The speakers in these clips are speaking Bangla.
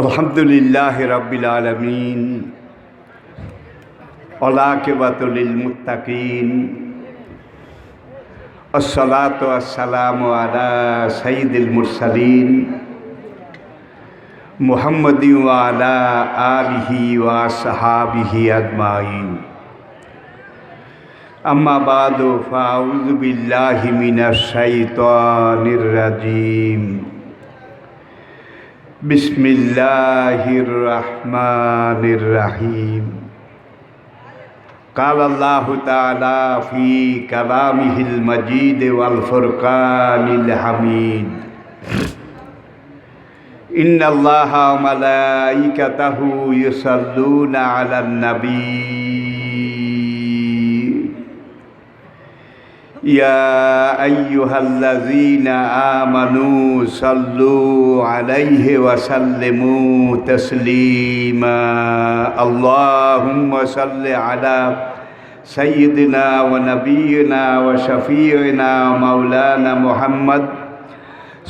আলহামদুলিল্লাহি রাব্বিল আলামিন ওয়াল আকিবাতু লিল মুত্তাকিন আসসালাতু ওয়াসসালামু আলা সাইয়্যিদিল মুরসালিন মুহাম্মাদিন ওয়া আলা আলিহি ওয়া আসহাবিহি আজমাইন আম্মা বাদু ফাউযু বিল্লাহি মিনাশ শাইতানির রাজিম বিসমিল্লাহির রহমানির রহিম قال الله تعالى في كلامه المجيد والفرقان الحميد إن الله وملائكته يصلون على النبي يا أيها الذين آمنوا صلوا عليه وسلموا تسليما اللهم صل على سيدنا ونبينا وشفيعنا مولانا محمد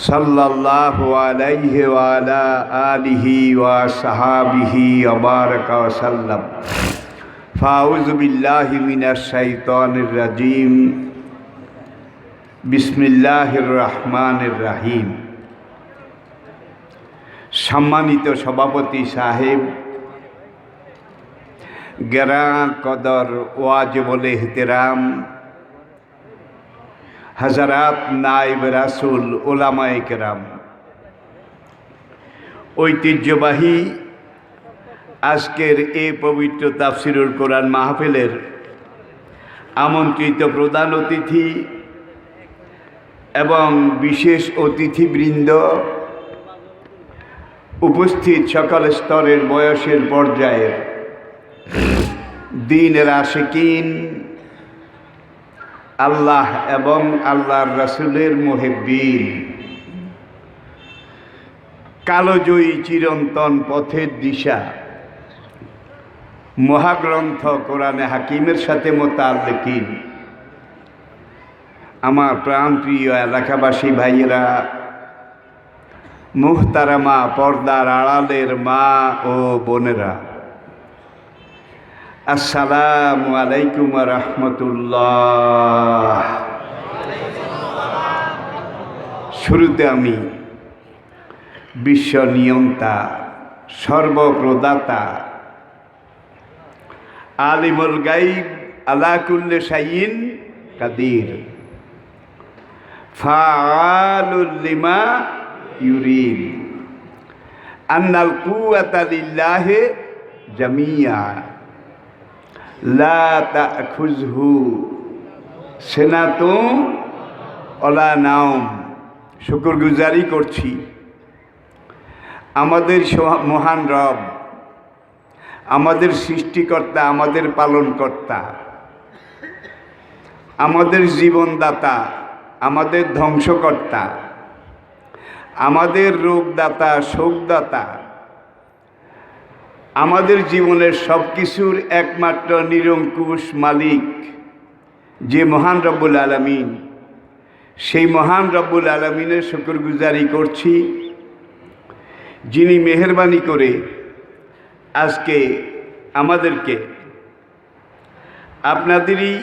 صلى الله عليه وعلى آله وصحابه وبارك وسلم فأعوذ بالله من الشيطان الرجيم বিসমিল্লাহির রহমানির রহিম। সম্মানিত সভাপতি সাহেব, গ্রাঁ কদর ওয়াজিবুল ইহতিরাম, হযরত নায়েব রাসূল উলামায়ে কেরাম, ঐতিহ্যবাহী আজকের এই পবিত্র তাফসিরুল কোরআন মাহফিলের আমন্ত্রিত প্রধান অতিথি এবং বিশেষ অতিথিবৃন্দ, উপস্থিত সকল স্তরের বয়সের পর্যায়ের দ্বীনের আশিকিন, আল্লাহ এবং আল্লাহর রাসূলের মুহিব্বিন, কালজয়ী চিরন্তন পথের দিশা মহাগ্রন্থ কোরআনে হাকিমের সাথে মোতাল্লিকিন, আমার প্রাণপ্রিয় এলাকাবাসী ভাইয়েরা, মুহতারামা পর্দার আড়ালের মা ও বোনেরা, আসসালামু আলাইকুম ওয়া রাহমাতুল্লাহ। শুরুতে আমি বিশ্ব নিয়ন্তা, সর্বপ্রদাতা, আলিমুল গায়ব আলা কুল্লি শাইইন কাদির, ফাআলুল লিমা ইউরিদ, আন্নাল কুওয়াতা লিল্লাহি জামিয়া, লা তাখুযহু সিনাতুন ওয়ালা নাওম। শুকরগুজারি করছি আমাদের মহান রব, আমাদের সৃষ্টিকর্তা, আমাদের পালনকর্তা, আমাদের জীবনদাতা, আমাদের ধ্বংসকর্তা, আমাদের রোগদাতা, শোকদাতা, আমাদের জীবনের সব কিছুর একমাত্র নিরঙ্কুশ মালিক যে মহান রব্বুল আলামিন, সেই মহান রব্বুল আলামিনের শুকরগুজারি করছি, যিনি মেহেরবানি করে আজকে আমাদেরকে আপনাদেরই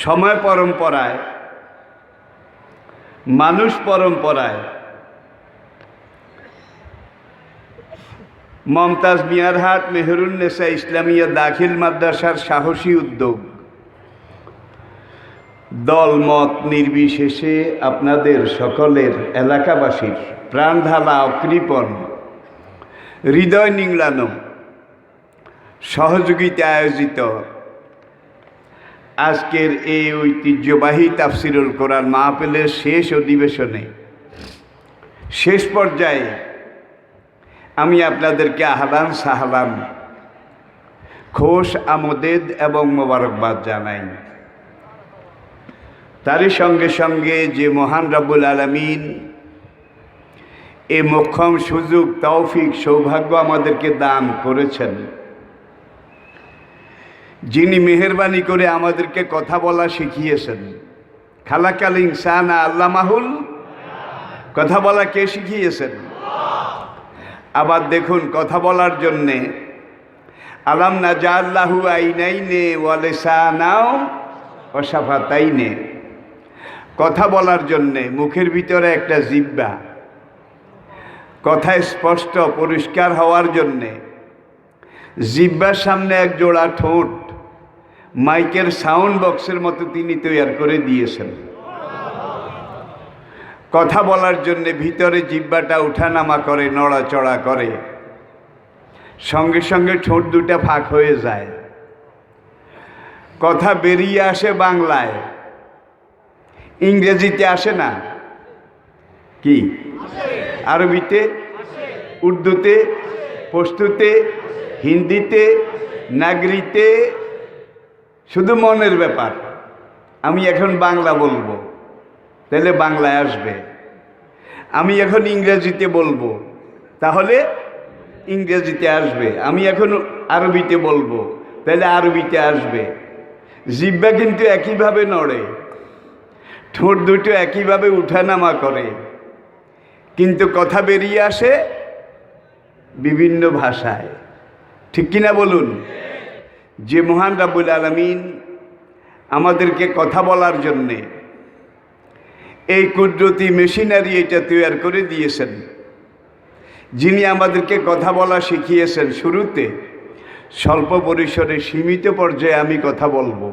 সময় পরম্পরায়, মানুষ পরম্পরায় মমতাজ মিয়ারহাট মেহেরুন্নেসা ইসলামিয়া দাখিল মাদ্রাসার সাহসী উদ্যোগ, দলমত নির্বিশেষে আপনাদের সকলের এলাকাবাসীর প্রাণঢালা অকৃপণ হৃদয় নিংড়ানো সহযোগিতা আয়োজিত আজকের এই ঐতিহ্যবাহী তাফসিরুল কোরআন মাহফিলের শেষ অধিবেশনে, শেষ পর্যায়ে আমি আপনাদেরকে আহলান সাহলান, খোশ আমদেদ এবং মোবারকবাদ জানাই। তারই সঙ্গে সঙ্গে যে মহান রব্বুল আলামিন এ মোক্ষম সুযোগ, তৌফিক, সৌভাগ্য আমাদেরকে দান করেছেন, যিনি মেহেরবানি করে আমাদেরকে কথা বলা শিখিয়েছেন, খালাকাল ইনসানা আল্লামাহুল, কথা বলা কে শিখিয়েছেন? আবার দেখুন কথা বলার জন্যে আলাম নাজাল্লাহু আইনাইনে ওয়া লিসানাও ওয়া শাফাতাইনে, কথা বলার জন্যে মুখের ভিতরে একটা জিহ্বা, কথা স্পষ্ট পরিষ্কার হওয়ার জন্যে জিহ্বার সামনে এক জোড়া ঠোঁট, মাইকের সাউন্ড বক্সের মতো তিনি তৈরি করে দিয়েছেন। কথা বলার জন্যে ভিতরে জিহ্বাটা উঠানামা করে, নড়াচড়া করে, সঙ্গে সঙ্গে ঠোঁট দুটা ফাঁক হয়ে যায়, কথা বেরিয়ে আসে বাংলায়, ইংরেজিতে আসে না, কি আরবিতে, উর্দুতে, পশতুতে, হিন্দিতে, নাগরিতে, শুধু মনের ব্যাপার। আমি এখন বাংলা বলবো, তাহলে বাংলায় আসবে। আমি এখন ইংরেজিতে বলবো, তাহলে ইংরেজিতে আসবে। আমি এখন আরবিতে বলবো, তাহলে আরবিতে আসবে। জিহ্বা কিন্তু একইভাবে নড়ে, ঠোঁট দুটো একইভাবে উঠানামা করে, কিন্তু কথা বেরিয়ে আসে বিভিন্ন ভাষায়। ঠিক কিনা বলুন? যে মহান রাব্বুল আলামিন আমাদেরকে কথা বলার জন্যে এই কুদরতি মেশিনারি এটা তৈরি করে দিয়েছেন, যিনি আমাদেরকে কথা বলা শিখিয়েছেন, শুরুতে স্বল্প পরিসরে সীমিত পর্যায়ে আমি কথা বলবো।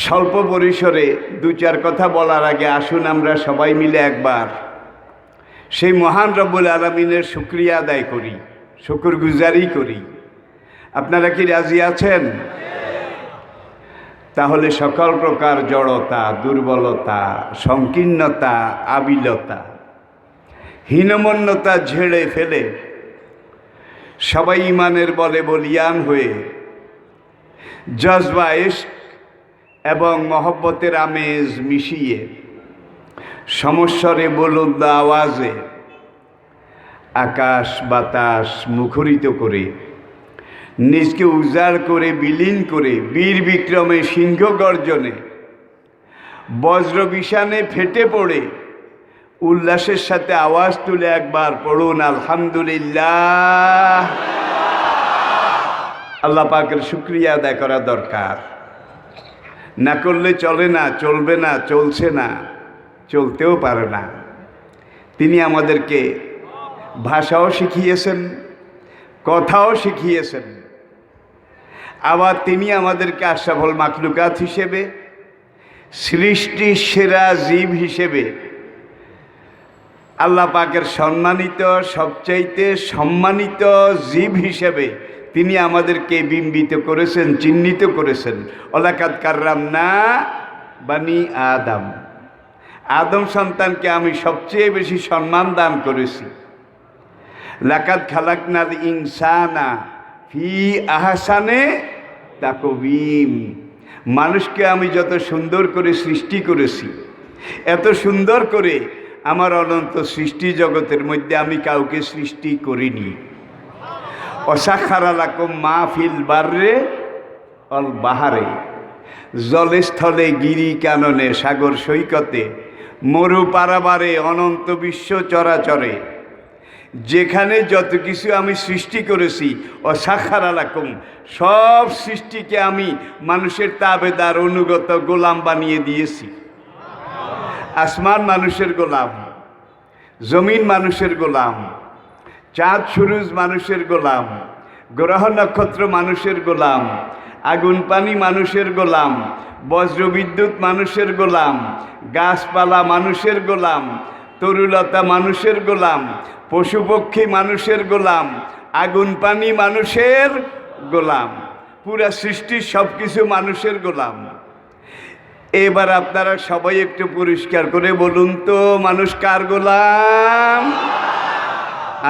স্বল্প পরিসরে দু চার কথা বলার আগে আসুন আমরা সবাই মিলে একবার সেই মহান রব্বুল আলামিনের শুকরিয়া আদায় করি, শুকরগুজারি করি। আপনারা কি রাজি আছেন? তাহলে সকল প্রকার জড়তা, দুর্বলতা, সংকীর্ণতা, আবিলতা, হীনমন্যতা ঝেড়ে ফেলে সবাই ইমানের বলে বলিয়ান হয়ে জজবা ইশক এবং মহব্বতের আমেজ মিশিয়ে সমস্বরে বুলন্দ আওয়াজে আকাশ বাতাস মুখরিত করে, নিজকে উজাড় করে বিলীন করে, বীর বিক্রমে সিংহ গর্জনে বজ্র বিষাণে ফেটে পড়ে উল্লাসের সাথে আওয়াজ তুলে একবার পড়ুন আলহামদুলিল্লাহ। আল্লাহ পাকের শুকরিয়া আদায় করা দরকার, না করলে চলে না, চলবে না, চলছে না, চলতেও পারে না। তিনি আমাদেরকে ভাষাও শিখিয়েছেন, কথাও শিখিয়েছেন, আবার তিনি আমাদেরকে আশরাফুল মাখলুকাত হিসেবে, সৃষ্টির সেরা জীব হিসেবে, আল্লাহ পাকের সম্মানিত, সবচাইতে সম্মানিত জীব হিসেবে তিনি আমাদেরকে বিম্বিত করেছেন, চিহ্নিত করেছেন। ওয়ালাকাদ কাররামনা বানি আদম, আদম সন্তানকে আমি সবচেয়ে বেশি সম্মান দান করেছি। লাকাদ খালাকনাল ইনসানা ফি আহসানে তাকওয়িম, মানুষকে আমি যত সুন্দর করে সৃষ্টি করেছি, এত সুন্দর করে আমার অনন্ত সৃষ্টি জগতের মধ্যে আমি কাউকে সৃষ্টি করিনি। ওয়াসাখারা লাকুম মা ফিল বাররে অল বাহারে, জলে স্থলে গিরি কাননে সাগর সৈকতে মরু পারাবারে অনন্ত বিশ্ব চরাচরে যেখানে যত কিছু আমি সৃষ্টি করেছি, ওয়াসাখারা লাকুম, সব সৃষ্টিকে আমি মানুষের তাবেদার, অনুগত, গোলাম বানিয়ে দিয়েছি। আসমান মানুষের গোলাম, জমিন মানুষের গোলাম, চাঁদ সুরুজ মানুষের গোলাম, গ্রহ নক্ষত্র মানুষের গোলাম, আগুন পানি মানুষের গোলাম, বজ্রবিদ্যুৎ মানুষের গোলাম, গাছপালা মানুষের গোলাম, তরুলতা মানুষের গোলাম, পশু পক্ষী মানুষের গোলাম, আগুন পানি মানুষের গোলাম, পুরা সৃষ্টির সব কিছু মানুষের গোলাম। এবার আপনারা সবাই একটু পরিষ্কার করে বলুন তো, মানুষ কার গোলাম?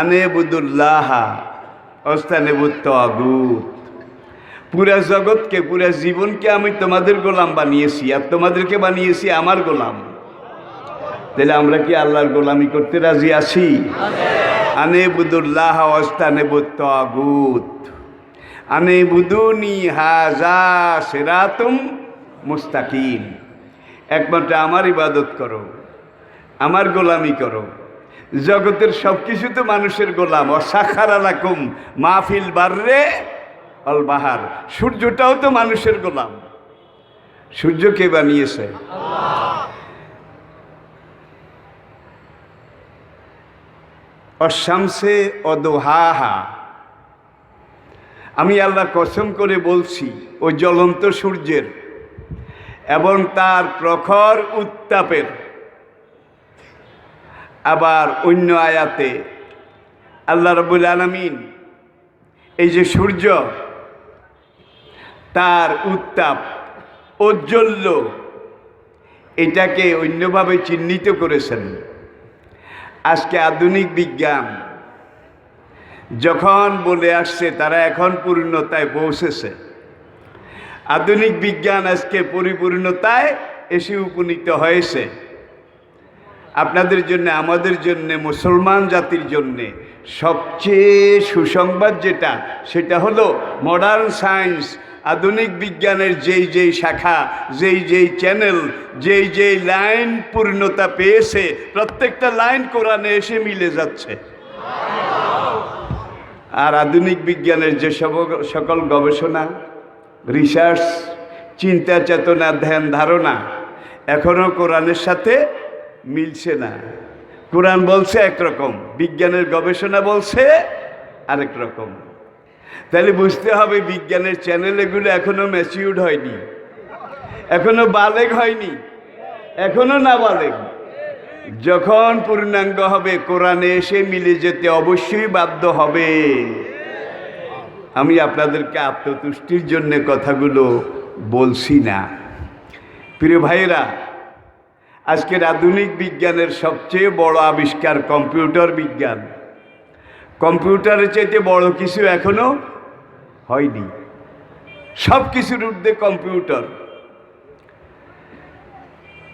আনেবুদুল্লাহ অস্তানেবুত তাগুত। পুরা জগৎকে, পুরা জীবনকে আমি তোমাদের গোলাম বানিয়েছি, আর তোমাদেরকে বানিয়েছি আমার গোলাম। তাহলে আমরা কি আল্লাহর গোলামি করতে রাজি আছি? আনেবুদুল্লাহ অস্তানেবুত তাগুত আনেবুদুনি হাযা সিরাতুম মুস্তাকিম। একমাত্র আমার ইবাদত করো, আমার গোলামি করো, জগতের সব কিছু তো মানুষের গোলাম। অসাখারা লাকুম মাহফিল বাররে অল বাহার, সূর্যটাও তো মানুষের গোলাম। সূর্য কে বানিয়েছে? অশামসে অদোহাহা, আমি আল্লাহ কসম করে বলছি ওই জ্বলন্ত সূর্যের এবং তার প্রখর উত্তাপের। আবার অন্য আয়াতে আল্লাহ রাব্বুল আলামিন এই যে সূর্য, তার উত্তাপ, ঔজ্জ্বল্য, এটাকে অন্যভাবে চিহ্নিত করেছেন। আজকে আধুনিক বিজ্ঞান যখন বলে আসছে, তারা এখন পূর্ণতায় পৌঁছেছে। আধুনিক বিজ্ঞান আজকে পরিপূর্ণতায় এসে উপনীত হয়েছে। আপনাদের জন্য, আমাদের জন্য, মুসলমান জাতির জন্য সবচেয়ে সুসংবাদ যেটা, সেটা হলো মডার্ন সায়েন্স, আধুনিক বিজ্ঞানের যেই শাখা, যেই চ্যানেল, যেই লাইন পূর্ণতা পেয়েছে, প্রত্যেকটা লাইন কোরআনে এসে মিলে যাচ্ছে। আর আধুনিক বিজ্ঞানের যে সকল গবেষণা, রিসার্চ, চিন্তা চেতনা, ধ্যান ধারণা এখনো কোরআনের সাথে মিলছে না। কোরআন বলছে একরকম, বিজ্ঞানের গবেষণা বলছে আরেক রকম। তাহলে বুঝতে হবে বিজ্ঞানের চ্যানেল এগুলো এখনো ম্যাচিউরড হয়নি, এখনো বালেগ হয়নি, এখনো না বালেগ। যখন পূর্ণাঙ্গ হবে কোরআনে এসে মিলে যেতে অবশ্যই বাধ্য হবে। আমি আপনাদেরকে আত্মতুষ্টির জন্য কথাগুলো বলছি না। প্রিয় ভাইয়েরা, আজকের আধুনিক বিজ্ঞানের সবচেয়ে বড় আবিষ্কার কম্পিউটার বিজ্ঞান। কম্পিউটারের চাইতে বড় কিছু এখনো হয়নি। সব কিছুর ঊর্ধ্বে কম্পিউটার।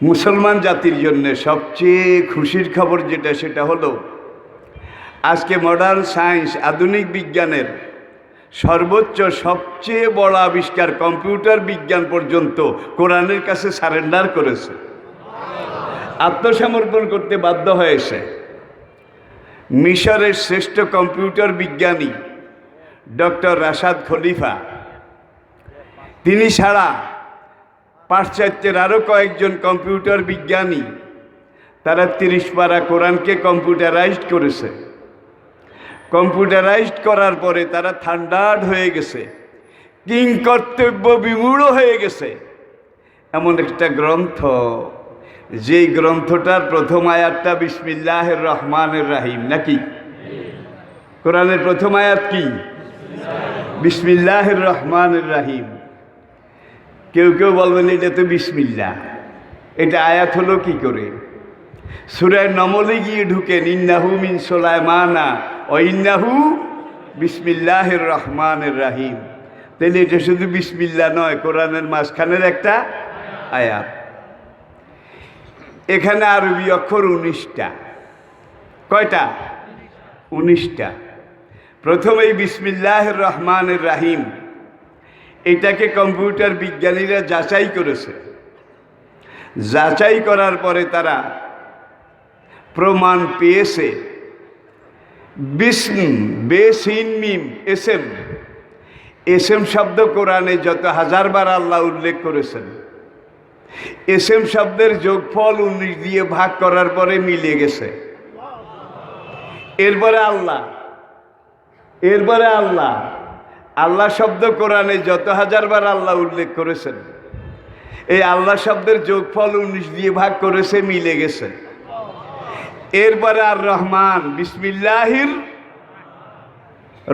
মুসলমান জাতির জন্য সবচেয়ে খুশির খবর যেটা, সেটা হলো আজকে মডার্ন সায়েন্স, আধুনিক বিজ্ঞানের সর্বোচ্চ সবচেয়ে বড় আবিষ্কার কম্পিউটার বিজ্ঞান পর্যন্ত কোরআনের কাছে সারেন্ডার করেছে, আত্মসমর্পণ করতে বাধ্য হয়েছে। মিশরের শ্রেষ্ঠ কম্পিউটার বিজ্ঞানী ডক্টর রাশাদ খলিফা, তিনি ছাড়া পাশ্চাত্যের আরও কয়েকজন কম্পিউটার বিজ্ঞানী, তারা 30 পারা কোরআনকে কম্পিউটারাইজড করেছে। কম্পিউটারাইজড করার পরে তারা থান্ডার্ড হয়ে গেছে, কিং কর্তব্য বিমূঢ় হয়ে গেছে। এমন একটা গ্রন্থ, যেই গ্রন্থটার প্রথম আয়াতটা বিসমিল্লাহির রহমানির রহিম, নাকি? কোরআনের প্রথম আয়াত কি? বিসমিল্লাহির রহমানির রহিম। কেউ কেউ বলবেন এটা তো বিসমিল্লাহ, এটা আয়াত হলো কি করে? সূরা নমলে গিয়ে ঢুকেন, ইন্নাহু মিন সুলাইমানা ও ইন্নাহু বিসমিল্লাহির রহমানির রহিম। তাহলে এটা শুধু বিসমিল্লাহ নয়, কোরআনের মাঝখানের একটা আয়াত। এখানে আরবি অক্ষর 19টা। কয়টা? 19টা। প্রথমেই বিসমিল্লাহির রহমানির রহিম, এটাকে কম্পিউটার বিজ্ঞানীরা যাচাই করেছে। যাচাই করার পরে তারা প্রমাণ পেয়েছে বেসিন মিম এসএম, এসএম শব্দ কোরআনে যত হাজারবার আল্লাহ উল্লেখ করেছেন, এসএম শব্দের যোগফল 19 দিয়ে ভাগ করার পরে মিলে গেছে। এরপরে আল্লাহ আল্লাহ শব্দ কোরআনে যত হাজারবার আল্লাহ উল্লেখ করেছেন, এই আল্লাহ শব্দের যোগফল 19 দিয়ে ভাগ করেছে, মিলে গেছে। এরপরে আর রহমান, বিসমিল্লাহির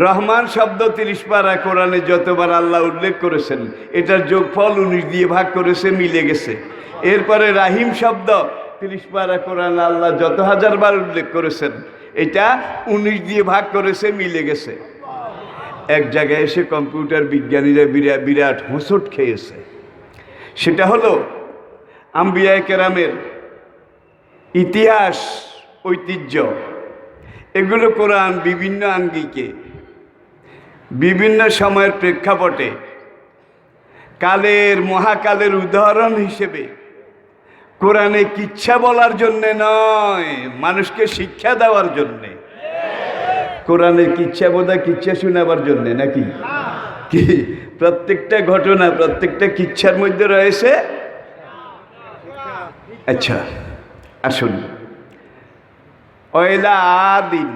রহমান শব্দ 30 পারা কোরআনে যতবার আল্লাহ উল্লেখ করেছেন, এটার যোগফল 19 দিয়ে ভাগ করেছে, মিলে গেছে। এরপরে রাহিম শব্দ 30 পারা কোরআন আল্লাহ যত হাজারবার উল্লেখ করেছেন, এটা 19 দিয়ে ভাগ করেছে, মিলে গেছে। এক জায়গায় এসে কম্পিউটার বিজ্ঞানীরা বিরাট হোঁচট খেয়েছে। সেটা হলো আম্বিয়ায়ে কেরামের ইতিহাস, ঐতিহ্য, এগুলো কোরআন বিভিন্ন আঙ্গিকে, বিভিন্ন সময়ের প্রেক্ষাপটে, কালের মহাকালের উদাহরণ হিসেবে কোরআনে কিচ্ছা বলার জন্যে নয়, মানুষকে শিক্ষা দেওয়ার জন্যে। কোরআনের কিচ্ছা বোধহয় কিচ্ছা শোনাবার জন্যে নাকি? কি প্রত্যেকটা ঘটনা, প্রত্যেকটা কিচ্ছার মধ্যে রয়েছে। আচ্ছা আসুন, ওয়াইলা আদিন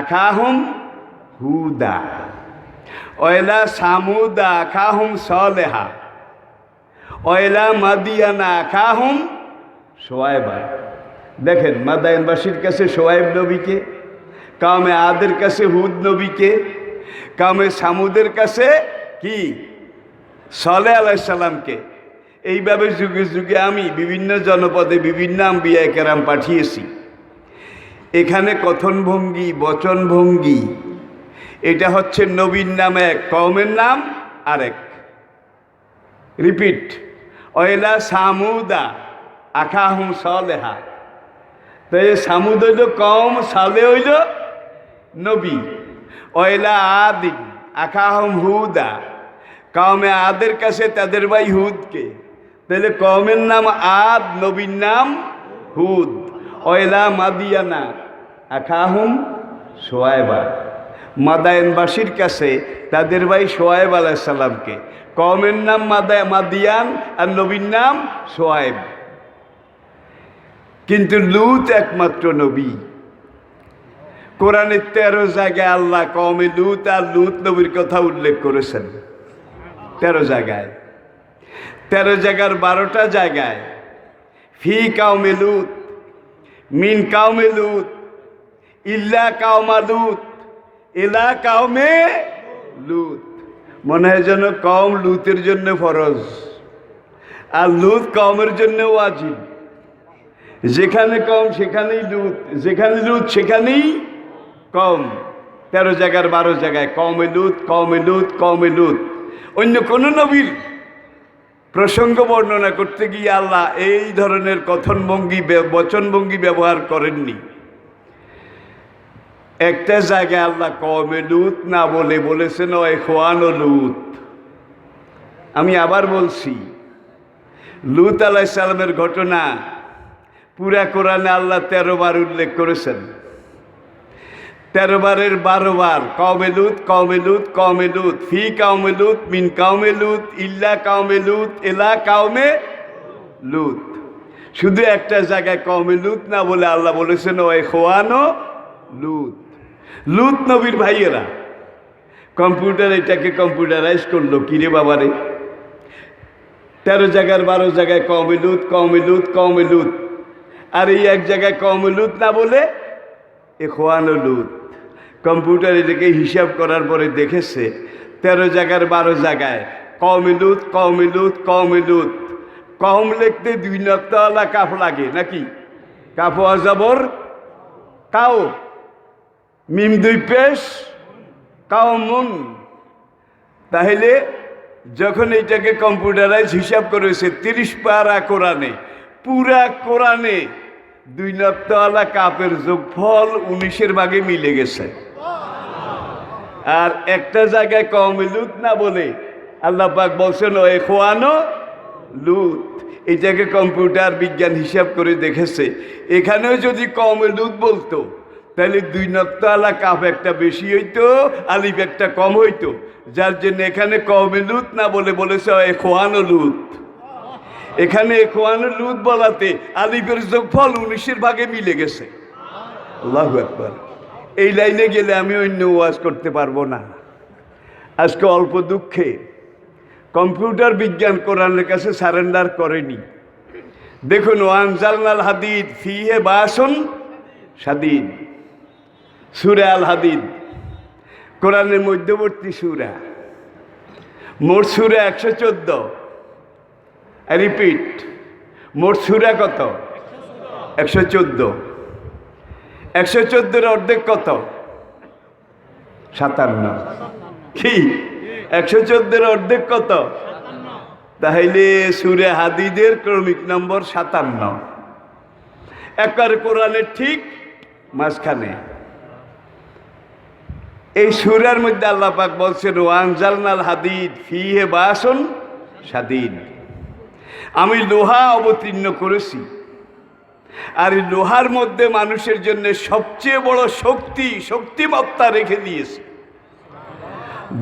আখাহুম হুদা, ওয়াইলা সামুদা আখাহুম সালেহা, ওয়াইলা মাদিয়ানা আখাহুম শোয়াইবা। দেখেন, মাদায়েনবাসীর কাছে শোয়াইব নবীকে, কামে আদের কাছে হুদ নবীকে, কামে সামুদের কাছে কি সালেহ আলাইহিস সালামকে। এইভাবে যুগে যুগে আমি বিভিন্ন জনপদে বিভিন্ন আম্বিয়া কেরাম পাঠিয়েছি। এখানে কথন ভঙ্গি, বচন ভঙ্গি, এটা হচ্ছে নবীর নাম এক, কওমের নাম আরেক। রিপিট, ওয়াইলা সামুদা আখাহুম সালেহা। তো এই সামুদ হইল কওম, সালেহ হইল নবী। ওয়াইলা আদিন আখাহুম হুদা, কওমে আদের কাছে তাদের ভাই হুদকে। তাহলে কওমের নাম আদ, নবীর নাম হুদ। ওয়াইলা মাদিয়ানা আখাহুম শোয়াইবা, মাদায়েনবাসীর কাছে তাদের ভাই শোয়াইব আলাইহিস সালামকে। কওমের নাম মাদিয়ান আর নবীর নাম শোয়াইব। কিন্তু লূত একমাত্র নবী। কোরআনের 13 জায়গায় আল্লাহ কওমে লূত আর লূত নবীর কথা উল্লেখ করেছেন। 13 জায়গায়, 13 জায়গার 12টা জায়গায় ফি কাওমে লূত, মিন কাওমে লূত, ইল্লা কাওমা লূত, ইলা কাওমে লূত। মনে হয় যেন কওম লূতের জন্য ফরজ আর লূত কওমের জন্য ওয়াজিব। যেখানে কওম সেখানেই লূত, যেখানে লূত সেখানেই কওম। 13 জায়গার 12 জায়গায় কওমে লূত, কওমে লূত, কওমে লূত। অন্য কোন নবীর প্রসঙ্গ বর্ণনা করতে গিয়ে আল্লাহ এই ধরনের কথন ভঙ্গি, বচন ভঙ্গি ব্যবহার করেননি। একটা জায়গায় আল্লাহ কওমে লূত না বলে বলেছেন ও ইখওয়ানু লূত। আমি আবার বলছি, লূত আলাইহিস সালামের ঘটনা পুরা কোরআনে আল্লাহ 13 বার উল্লেখ করেছেন। 13 বারের 12 বার কওমে লূত, কওমে লূত, কওমে লূত, ফি কাওমে লূত, মিন কাওমে লূত, ইল্লা কাওমে লূত, ইলা কাওমে লূত। শুধু একটা জায়গায় কওমে লূত না বলে আল্লাহ বলেছেন ও ইখওয়ানু লূত। লূত নবীর ভাইয়েরা। কম্পিউটার এটাকে কম্পিউটারাইজ করলো, কিরে বাবারে। 13 জায়গার 12 জায়গায় কওমে লূত, কওমে লূত, কওমে লূত, আর এই এক জায়গায় কওমে লূত না বলে ইখওয়ানু লূত। কম্পিউটার এটাকে হিসাব করার পরে দেখেছে 13 জায়গার 12 জায়গায় কওমে লূত, কওমে লূত, কওমে লূত। কওম লিখতে 2 নক্তাওয়ালা কাফ লাগে নাকি? কাফ আযাবর কাও, মিম 2 পেশ কাওমুন। তাহলে যখন এটাকে কম্পিউটারাইজ হিসাব করেছে 30 পারা কোরআনে, পুরা কোরআনে 2 নক্তাওয়ালা কাপের যোগফল 19-এর ভাগে মিলে গেছে। আর একটা জায়গায় কওমে লূত না বলে আল্লাহ পাক বলছেন ও ইখওয়ানু লূত। এটাকে কম্পিউটার বিজ্ঞান হিসাব করে দেখেছে, এখানেও যদি কওমে লূত বলতো তাহলে 2 নক্তাওয়ালা কাফ একটা বেশি হইতো, আলিফ একটা কম হইতো। যার জন্য এখানে কওমে লূত না বলে বলেছে ও ইখওয়ানু লূত। এখানে ইখওয়ানু লূত বলাতে আলিফের যোগফল 19-এর ভাগে মিলে গেছে। আল্লাহু আকবার। এই লাইনে গেলে আমি অন্য ওয়াজ করতে পারবো না। আজকে অল্প দুঃখে কম্পিউটার বিজ্ঞান কোরআনের কাছে সারেন্ডার করেনি। দেখুন, ওয়ানজালনাল হাদিদ ফিহে বাসুন শাদীদ, সূরা আল হাদিদ কোরআনের মধ্যবর্তী সূরা। মোট সূরা 114। রিপিট, মোট সূরা কত? 114। 114-এর অর্ধেক কত? 57। কি 114-এর অর্ধেক কত? তাহলে সূরা হাদিদের ক্রমিক নম্বর 57। একবারে কোরআনের ঠিক মাঝখানে। এই সূরার মধ্যে আল্লাহ পাক বলছেন ওয়ানজালনাল হাদিদ ফিহে বাসুন শাদীদ। আমি লোহা অবতীর্ণ করেছি আর এই লোহার মধ্যে মানুষের জন্য সবচেয়ে বড় শক্তিমত্তা রেখে দিয়েছে।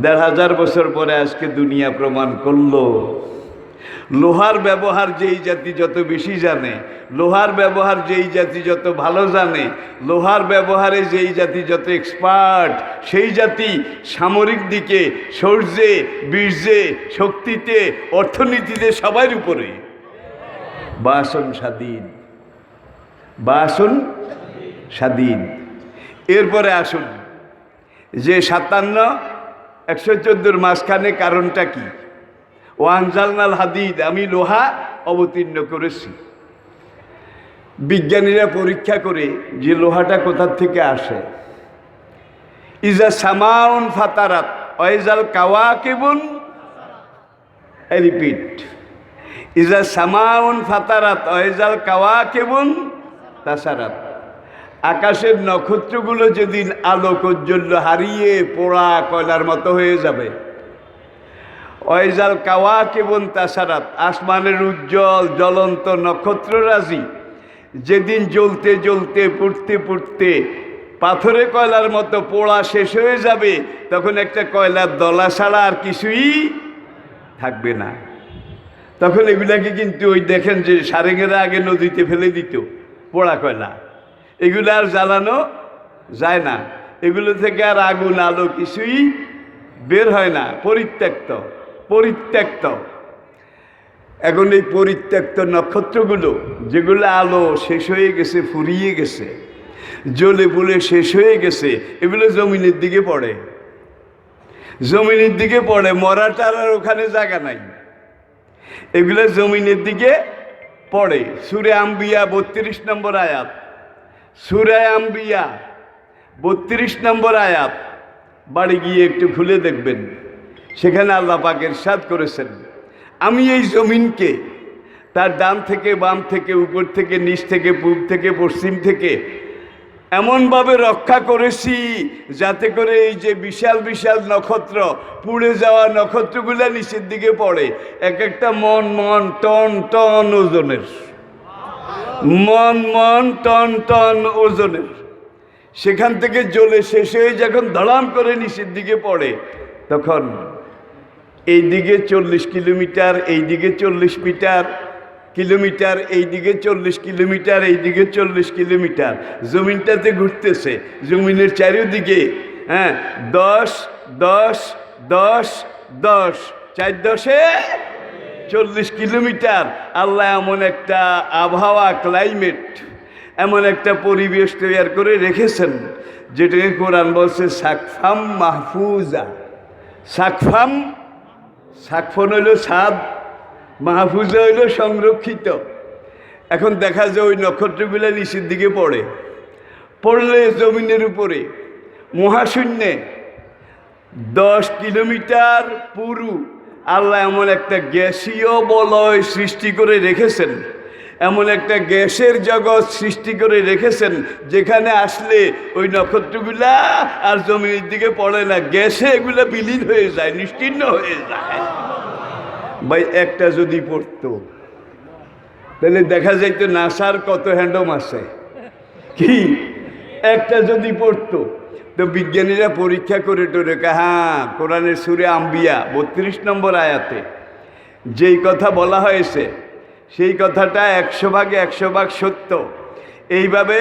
১,৫০০ বছর পরে আজকে দুনিয়া প্রমাণ করলো লোহার ব্যবহার যেই জাতি যত বেশি জানে, লোহার ব্যবহার যেই জাতি যত ভালো জানে, লোহার ব্যবহারে যেই জাতি যত এক্সপার্ট, সেই জাতি সামরিক দিকে, শৌর্যে, বীর্যে, শক্তিতে, অর্থনীতিতে সবার উপরে। বাসন স্বাধীন, বাসন স্বাধীন। এরপরে আসুন যে ৫৭, ১১৪ মাঝখানে কারণটা কি? ওয়ানজালনাল হাদিদ, আমি লোহা অবতীর্ণ করেছি। বিজ্ঞানীরা পরীক্ষা করে যে লোহাটা কোথার থেকে আসে। ইজা সামাউন ফাতারাত ওয়াইজাল কাওয়াকিবুন, রিপিট, ইজা সামাউন ফাতারাত ওয়াইজাল কাওয়াকিবুন তাসারাত। আকাশের নক্ষত্রগুলো যেদিন আলোক ঔজ্জ্বল্য হারিয়ে পোড়া কয়লার মতো হয়ে যাবে, ওয়াইজাল কাওয়াকিবুন তাসারাত, আসমানের উজ্জ্বল জ্বলন্ত নক্ষত্ররাজি যেদিন জ্বলতে জ্বলতে পুড়তে পুড়তে পাথরে কয়লার মতো পোড়া শেষ হয়ে যাবে, তখন একটা কয়লার দলা ছাড়া আর কিছুই থাকবে না। তখন এগুলাকে কিন্তু ওই দেখেন যে সারেঙেরা আগে নদীতে ফেলে দিত পোড়া কয়লা, এগুলো আর জ্বালানো যায় না, এগুলো থেকে আর আগুন আলো কিছুই বের হয় না, পরিত্যক্ত। এখন এই পরিত্যক্ত নক্ষত্রগুলো যেগুলো আলো শেষ হয়ে গেছে, ফুরিয়ে গেছে, জ্বলে পুড়ে শেষ হয়ে গেছে, এগুলো জমিনের দিকে পড়ে, জমিনের দিকে পড়ে, মরাটার আর ওখানে জায়গা নাই, এগুলো জমিনের দিকে পড়ে। সূরা আম্বিয়া ৩২ নম্বর আয়াত, সূরা আম্বিয়া ৩২ নম্বর আয়াত, বাড়ি গিয়ে একটু খুলে দেখবেন। সেখানে আল্লাহ পাক ইরশাদ করেছেন, আমি এই জমিনকে তার ডান থেকে বাম থেকে, উপর থেকে নিচ থেকে, পূব থেকে পশ্চিম থেকে এমনভাবে রক্ষা করেছি যাতে করে এই যে বিশাল বিশাল নক্ষত্র, পুড়ে যাওয়া নক্ষত্রগুলো নিচের দিকে পড়ে, এক একটা মন মন টন টন ওজনের, মন মন টন টন ওজনের। সেখান থেকে জ্বলে শেষ হয়ে যখন ধড়াম করে নিচের দিকে পড়ে, তখন এই দিকে 40 কিলোমিটার, এই দিকে 40 কিলোমিটার, এই দিকে 40 কিলোমিটার, এই দিকে 40 কিলোমিটার, জমিনটাতে ঘুরতেছে, জমিনের চারিদিকে 10 10 10 10 4 10 40 কিলোমিটার। আল্লাহ এমন একটা আবহাওয়া, ক্লাইমেট, এমন একটা পরিবেশ তৈরি করে রেখেছেন যেটাকে কোরআন বলছে সাকফাম মাহফুজা। সাকফন হইল ছাদ, মাহফুজা হইল সংরক্ষিত। এখন দেখা যায় ওই নক্ষত্রগুলো নিচের দিকে পড়লে জমিনের উপরে মহাশূন্যে 10 কিলোমিটার পুরু আল্লাহ এমন একটা গ্যাসীয় বলয় সৃষ্টি করে রেখেছেন, এমন একটা গ্যাসের জগৎ সৃষ্টি করে রেখেছেন যেখানে আসলে ওই নক্ষত্রগুলা আর জমিনের দিকে পড়ে না, গ্যাসে এগুলা বিলীন হয়ে যায়, নিশ্চিহ্ন হয়ে যায়। ভাই একটা যদি পড়তো তাহলে দেখা যাইতো নাসার কত হ্যান্ডম আছে, কি একটা যদি পড়তো। তো বিজ্ঞানীরা পরীক্ষা করে টোরে হ্যাঁ, কোরআনের সূরা আম্বিয়া 32 নম্বর আয়াতে যেই কথা বলা হয়েছে সেই কথাটা 100 ভাগ সত্য। এইভাবে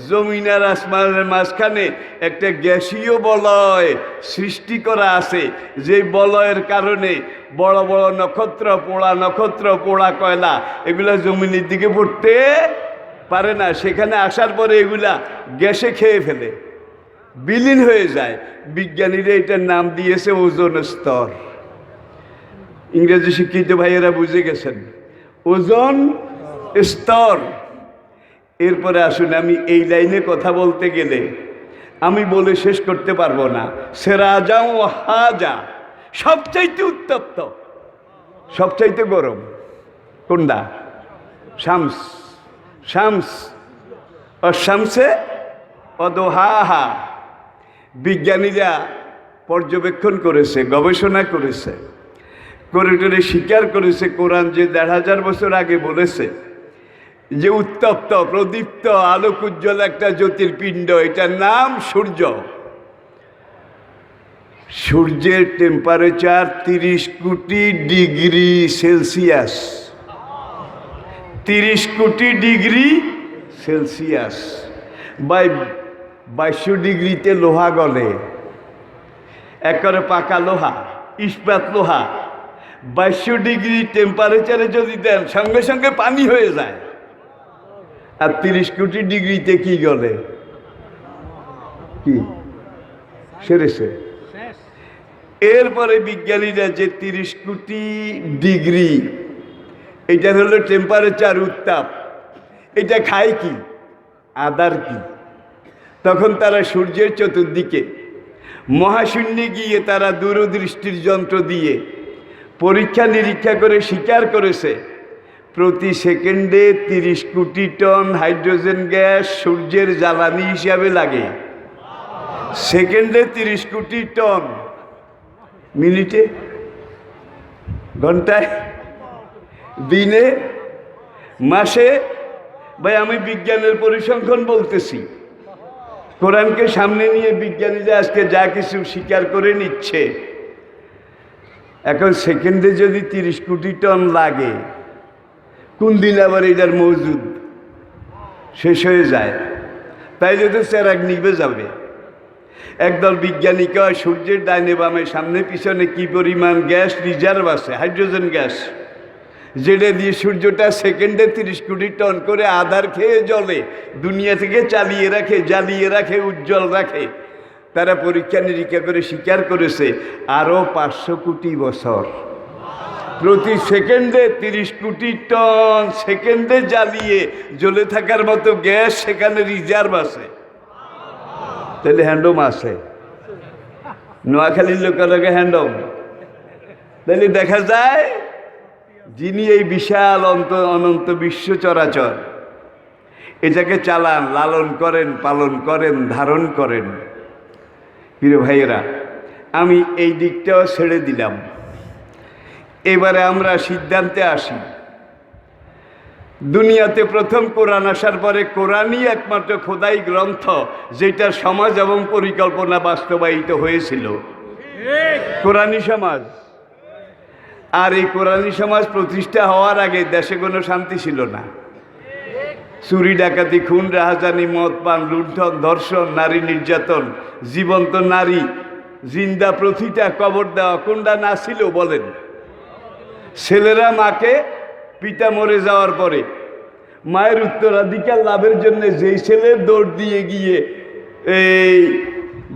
জমিন আর আসমানের মাঝখানে একটা গ্যাসীয় বলয় সৃষ্টি করা আছে, যে বলয়ের কারণে বড় বড় নক্ষত্র, পোড়া কয়লা এগুলা জমিনের দিকে পড়তে পারে না। সেখানে আসার পরে এগুলা গ্যাসে খেয়ে ফেলে, বিলীন হয়ে যায়। বিজ্ঞানীরা এটার নাম দিয়েছে ওজোন স্তর। ইংরেজি শিক্ষিত ভাইয়েরা বুঝে গেছেন, ওজোন স্তর। এরপরে আসুন, আমি এই লাইনে কথা বলতে গেলে আমি বলে শেষ করতে পারবো না। সেরাজা ও হাজা, সবচাইতে উত্তপ্ত, সবচাইতে গরম কোনটা? শামস। শামস ও শামসে অদোহাহা। বিজ্ঞানীরা পর্যবেক্ষণ করেছে, গবেষণা করেছে, করে স্বীকার করেছে কোরআন যে ১,৫০০ বছর আগে বলেছে যে উত্তপ্ত প্রদীপ্ত আলোক উজ্জ্বল একটা জ্যোতির্পিণ্ড, এটার নাম সূর্য। সূর্যের টেম্পারেচার 30 কোটি ডিগ্রি সেলসিয়াস। 30 কোটি ডিগ্রি সেলসিয়াস বাই 2200 ডিগ্রিতে লোহা গলে, একবারে পাকা লোহা, ইস্পাত লোহা 2200 ডিগ্রি টেম্পারেচারে যদি দেন সঙ্গে সঙ্গে পানি হয়ে যায়। আর 30 কোটি ডিগ্রিতে কি গলে? কি সেরেছে? এরপরে বিজ্ঞানীরা যে 30 কোটি ডিগ্রি, এটা হলো টেম্পারেচার, উত্তাপ, এটা খায় কি, আদার কি? তখন তারা সূর্যের চতুর্দিকে মহাশূন্যে গিয়ে তারা দূরদৃষ্টির যন্ত্র দিয়ে পরীক্ষা নিরীক্ষা করে স্বীকার করেছে প্রতি সেকেন্ডে 30 কোটি টন হাইড্রোজেন গ্যাস সূর্যের জ্বালানি হিসাবে লাগে। সেকেন্ডে 30 কোটি টন, মিনিটে, ঘন্টায়, দিনে, মাসে। ভাই আমি বিজ্ঞানের পরিসংখ্যান বলতেছি, কোরআনকে সামনে নিয়ে বিজ্ঞানীরা আজকে যা কিছু স্বীকার করে নিচ্ছে। এখন সেকেন্ডে যদি 30 কোটি টন লাগে, কোন দিন আবার এটার মজুদ শেষ হয়ে যায়, তাইলে তো চেরাগ নিভে যাবে। একদল বিজ্ঞানী কয় সূর্যের ডাইনে বামে সামনে পিছনে কি পরিমাণ গ্যাস রিজার্ভ আছে, হাইড্রোজেন গ্যাস, যেটা দিয়ে সূর্যটা সেকেন্ডে 30 কোটি টন করে আধার খেয়ে জ্বলে, দুনিয়া থেকে চালিয়ে রাখে, জ্বালিয়ে রাখে, উজ্জ্বল রাখে। তারা পরীক্ষা নিরীক্ষা করে স্বীকার করেছে আরও 500 কোটি বছর প্রতি সেকেন্ডে 30 কোটি টন সেকেন্ডে জ্বালিয়ে জ্বলে থাকার মতো গ্যাস সেখানে রিজার্ভ আছে। তাহলে হ্যান্ডম আছে, নোয়াখালীর লোকের হ্যান্ডম। তাহলে দেখা যায় যিনি এই বিশাল অনন্ত বিশ্ব চরাচর এটাকে চালান, লালন করেন, পালন করেন, ধারণ করেন। প্রিয় ভাইয়েরা, আমি এই দিকটাও ছেড়ে দিলাম। এবারে আমরা সিদ্ধান্তে আসি। দুনিয়াতে প্রথম কোরআন আসার পরে কোরআনই একমাত্র খোদাই গ্রন্থ যেটার সমাজ এবং পরিকল্পনা বাস্তবায়িত হয়েছিল, কোরআনী সমাজ। আর এই কোরআনী সমাজ প্রতিষ্ঠা হওয়ার আগে দেশে কোনো শান্তি ছিল না। চুরি ডাকাতি, খুন, রাহাজানি, মদ পান, লুণ্ঠন, ধর্ষণ, নারী নির্যাতন, জীবন্ত নারী, জিন্দা প্রতিটা কবর দেওয়া, কোনটা না ছিল বলেন? ছেলেরা মাকে, পিতা মরে যাওয়ার পরে মায়ের উত্তরাধিকার লাভের জন্য যেই ছেলে দৌড় দিয়ে গিয়ে এই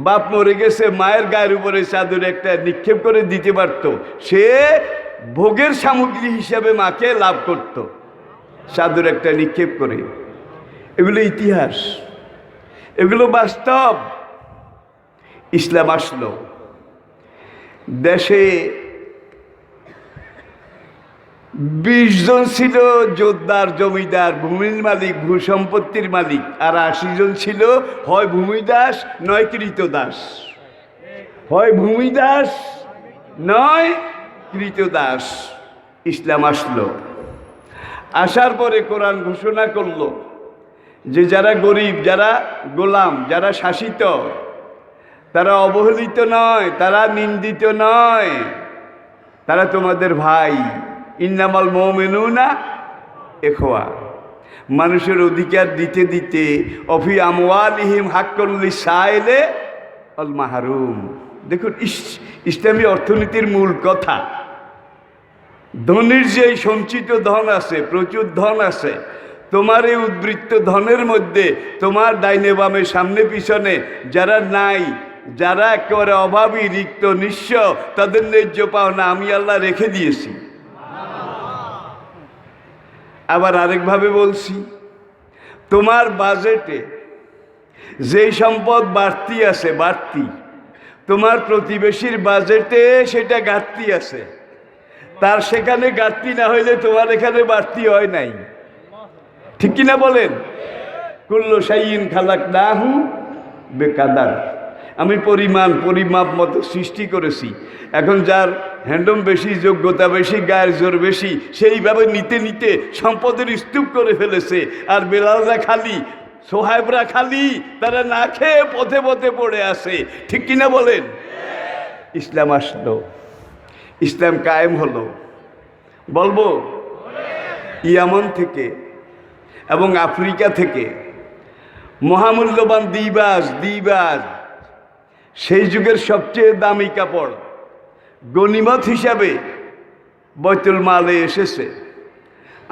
বাপ মরে গেছে মায়ের গায়ের উপরে চাদর একটা নিক্ষেপ করে দিতে পারত, সে ভোগের সামগ্রী হিসাবে মাকে লাভ করত চাদর একটা নিক্ষেপ করে। এগুলো ইতিহাস, এগুলো বাস্তব। ইসলাম আসলো, দেশে 20 জন ছিল জোরদার, জমিদার, ভূমির মালিক, ভূসম্পত্তির মালিক, আর 80 জন ছিল হয় ভূমিদাস নয় কৃতদাস, হয় ভূমিদাস নয় কৃতদাস। ইসলাম আসলো, আসার পরে কোরআন ঘোষণা করলো যে যারা গরিব, যারা গোলাম, যারা শাসিত, তারা অবহেলিত নয়, তারা নিন্দিত নয়, তারা তোমাদের ভাই। ইন্নামাল মুমিনুনা ইখওয়া। মানুষের অধিকার দিতে দিতে অফি আমওয়ালিহিম হাক্কুল লিসাইলে আল মাহরুম। দেখুন ইসলামী অর্থনীতির মূল কথা, ধনীর যে সঞ্চিত ধন আছে, প্রচুর ধন আছে, তোমার এই উদ্বৃত্ত ধনের মধ্যে তোমার ডাইনে বামে সামনে পিছনে যারা নাই, যারা একেবারে অভাবী, রিক্ত, নিঃস্ব, তাদের ন্যায্য পাওনা আমি আল্লাহ রেখে দিয়েছি। আবার আরেকভাবে বলছি, তোমার বাজেটে যেই সম্পদ বাড়তি আছে, বাড়তি, তোমার প্রতিবেশীর বাজেটে সেটা ঘাটতি আছে, তার সেখানে ঘাটতি না হইলে তোমার এখানে বাড়তি হয় নাই। ঠিক কিনা বলেন? কুল্লু শাইইন খালাকনাহু বিকাদার। আমি পরিমাপ মতো সৃষ্টি করেছি। এখন যার হ্যান্ডম বেশি, যোগ্যতা বেশি, গায়ের জোর বেশি, সেইভাবে নিতে নিতে সম্পদের স্তূপ করে ফেলেছে। আর বেলালরা খালি, সোহাইবরা খালি, তারা না খেয়ে পথে পথে পড়ে আসে। ঠিক কিনা বলেন? ইসলাম আসলো, ইসলাম কায়েম হলো। বলবো ইয়ামন থেকে এবং আফ্রিকা থেকে মহামূল্যবান দিবাজ, সেই যুগের সবচেয়ে দামি কাপড় গনিমত হিসাবে বাইতুল মালে এসেছে।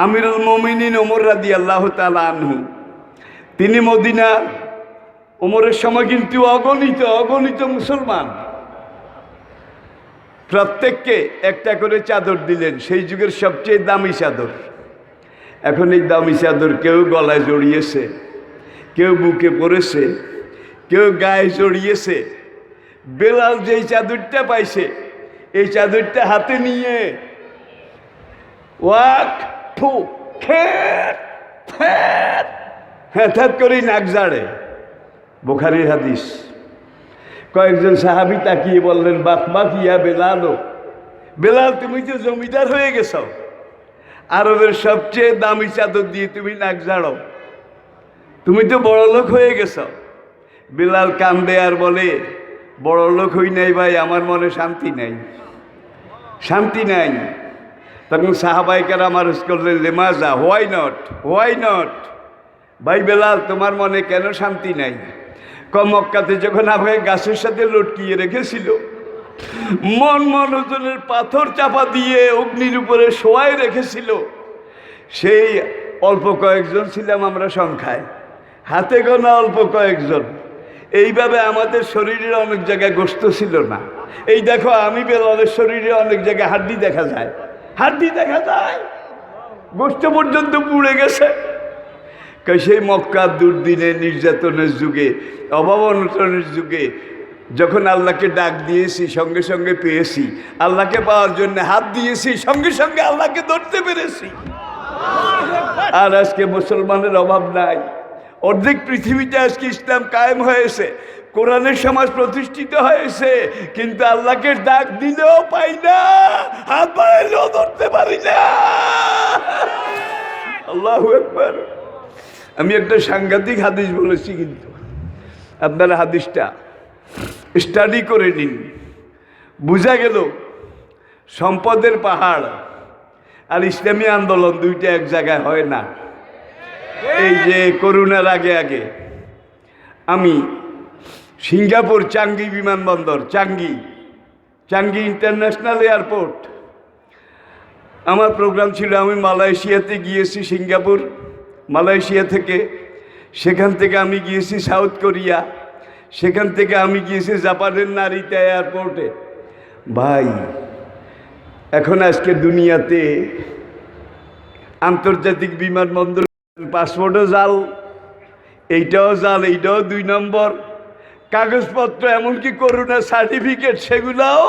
আমিরুল মুমিনিন ওমর রাদিয়াল্লাহু তাআলা আনহু, তিনি মদিনা, ওমরের সময় কিন্তু অগণিত মুসলমান, প্রত্যেককে একটা করে চাদর দিলেন, সেই যুগের সবচেয়ে দামি চাদর। এখন এই দামি চাদর কেউ গলায় জড়িয়েছে, কেউ বুকে পরেছে, কেউ গায়ে জড়িয়েছে। বেলাল যেই চাদরটা পাইছে, এই চাদরটা হাতে নিয়ে হ্যাঁ করেই নাক জাড়ে। বুখারীর হাদিস। কয়েকজন সাহাবী তাকিয়ে বললেন, বাক ইয়া বেলাল, বেলাল তুমি তো জমিদার হয়ে গেছ, আরবের সবচেয়ে দামি চাদর দিয়ে তুমি নাক ঝাড়ো, তুমি তো বড় লোক হয়ে গেছ। বেলাল কান্দে আর বলে, বড় লোক হই নাই ভাই, আমার মনে শান্তি নাই। তখন সাহাবায়ে কেরাম আরজ করলেন, লেমাজা, হোয়াই নট ভাই বেলাল, তোমার মনে কেন শান্তি নাই? মক্কাতে যখন আপনাকে গাছের সাথে লটকিয়ে রেখেছিল, মন ওজনের পাথর চাপা দিয়ে অগ্নির উপরে শোয়াই রেখেছিল, সেই অল্প কয়েকজন ছিলাম আমরা সংখ্যায়, হাতে গোনা অল্প কয়েকজন। এইভাবে আমাদের শরীরের অনেক জায়গায় গোশত ছিল না। এই দেখো, আমি বেলালের শরীরে অনেক জায়গায় হাড্ডি দেখা যায়, গোশত পর্যন্ত পুড়ে গেছে। সেই মক্কার দুর্দিনে, নির্যাতনের যুগে, অভাব অনটনের যুগে যখন আল্লাহকে ডাক দিয়েছি, সঙ্গে সঙ্গে পেয়েছি। আল্লাহকে পাওয়ার জন্য হাত দিয়েছি, সঙ্গে সঙ্গে আল্লাহকে ধরতে পেরেছি। আর আজকে মুসলমানের অভাব নাই। অর্ধেক পৃথিবীতে আজকে ইসলাম কায়েম হয়েছে, কোরআনের সমাজ প্রতিষ্ঠিত হয়েছে, কিন্তু আল্লাহকে ডাক দিলেও পাই না, হাত বাড়াইলেও ধরতে পারি না। আল্লাহু আকবার। আমি একটা সাংঘাতিক হাদিস বলেছি, কিন্তু আপনারা হাদিসটা স্টাডি করে নিন। বোঝা গেল সম্পদের পাহাড় আর ইসলামী আন্দোলন দুইটা এক জায়গায় হয় না। এই যে করোনার আগে আমি সিঙ্গাপুর চাঙ্গি বিমানবন্দর, চাঙ্গি ইন্টারন্যাশনাল এয়ারপোর্ট, আমার প্রোগ্রাম ছিল। আমি মালয়েশিয়াতে গিয়েছি, সিঙ্গাপুর মালয়েশিয়া থেকে, সেখান থেকে আমি গিয়েছি সাউথ কোরিয়া, সেখান থেকে আমি গিয়েছি জাপানের নারিতা এয়ারপোর্টে। ভাই, এখন আজকে দুনিয়াতে আন্তর্জাতিক বিমানবন্দর পাসপোর্টও জাল, এইটাও 2 নম্বর, কাগজপত্র, এমনকি করোনা সার্টিফিকেট, সেগুলাও।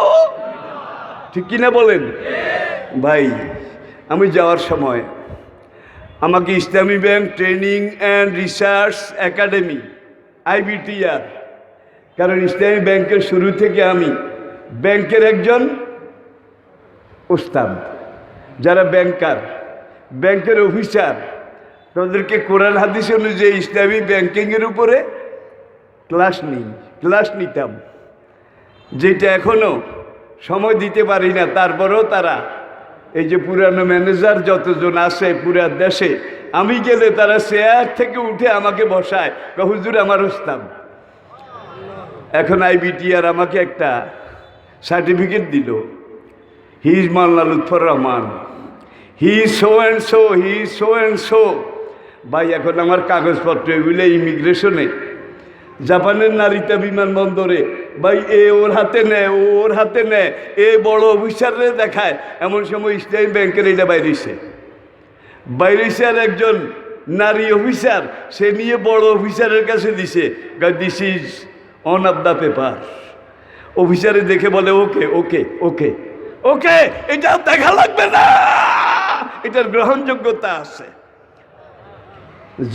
ঠিক কিনা বলেন ভাই? আমি যাওয়ার সময় আমাকে ইসলামী bank training and research academy, IBTR, কারণ ইসলামী ব্যাংকের শুরু থেকে আমি ব্যাংকের একজন উস্তাদ, যারা ব্যাংকের অফিসার, তাদেরকে কোরআন হাদিস অনুযায়ী ইসলামী ব্যাংকিংয়ের উপরে ক্লাস নিতাম, যেটা এখনও সময় দিতে পারি না। তারপরেও তারা, এই যে পুরানো ম্যানেজার যতজন আছে পুরা দেশে, আমি গেলে তারা চেয়ার থেকে উঠে আমাকে বসায়, হুজুর আমার উস্তাদ। এখন IBTR আমাকে একটা সার্টিফিকেট দিল, he is Maulana Lutfur Rahman, he is so and so. ভাই, এখন আমার কাগজপত্র এগুলো ইমিগ্রেশনে, জাপানের নারিতা বিমানবন্দরে, ভাই ওর হাতে নেয়, বড় অফিসারে দেখায়। এমন সময় ইসলামী ব্যাংকের এটা বাইরেছে আর একজন নারী অফিসার, সে নিয়ে বড় অফিসারের কাছে দিছে, this is on of the paper. অফিসারে দেখে বলে, ওকে, এটা দেখা লাগবে না, এটার গ্রহণযোগ্যতা আছে।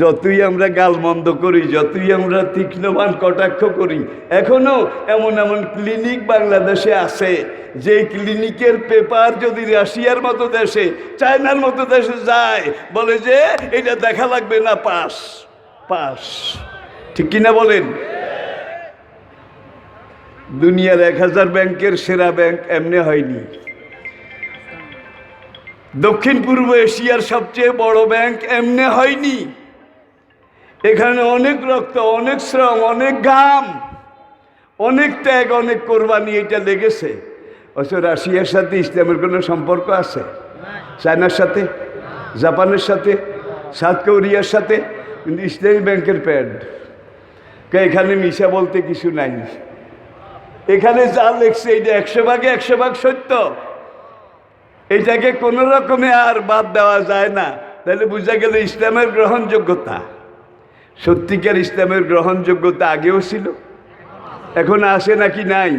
যতই আমরা গালমন্দ করি, যতই আমরা তীক্ষ্ণবান কটাক্ষ করি, এখনো এমন এমন ক্লিনিক বাংলাদেশে আছে যে ক্লিনিকের পেপার যদি রাশিয়ার মতো দেশে, চায়নার মতো দেশে যায়, বলে যে এটা দেখা লাগবে না, পাস পাস। ঠিক কিনা বলেন? দুনিয়ার 1000 ব্যাংকের সেরা ব্যাংক এমনি হয়নি। দক্ষিণ পূর্ব এশিয়ার সবচেয়ে বড় ব্যাংক এমনি হয়নি। এখানে অনেক রক্ত, অনেক শ্রম, অনেক ঘাম, অনেক ত্যাগ, অনেক কোরবানি এটা লেগেছে। অথচ রাশিয়ার সাথে ইসলামের কোনো সম্পর্ক আছে? চায়নার সাথে, জাপানের সাথে, সাউথ কোরিয়ার সাথে, কিন্তু ইসলামী ব্যাংকের প্যাড। এখানে মিশা বলতে কিছু নাই। এখানে যা লেখছে এটা 100 ভাগে 100 ভাগ সত্য। এটাকে কোনো রকমে আর বাদ দেওয়া যায় না। তাহলে বোঝা গেল ইসলামের গ্রহণযোগ্যতা, সত্যিকার ইসলামের গ্রহণযোগ্যতা আগেও ছিল, এখন আসে নাকি নাই?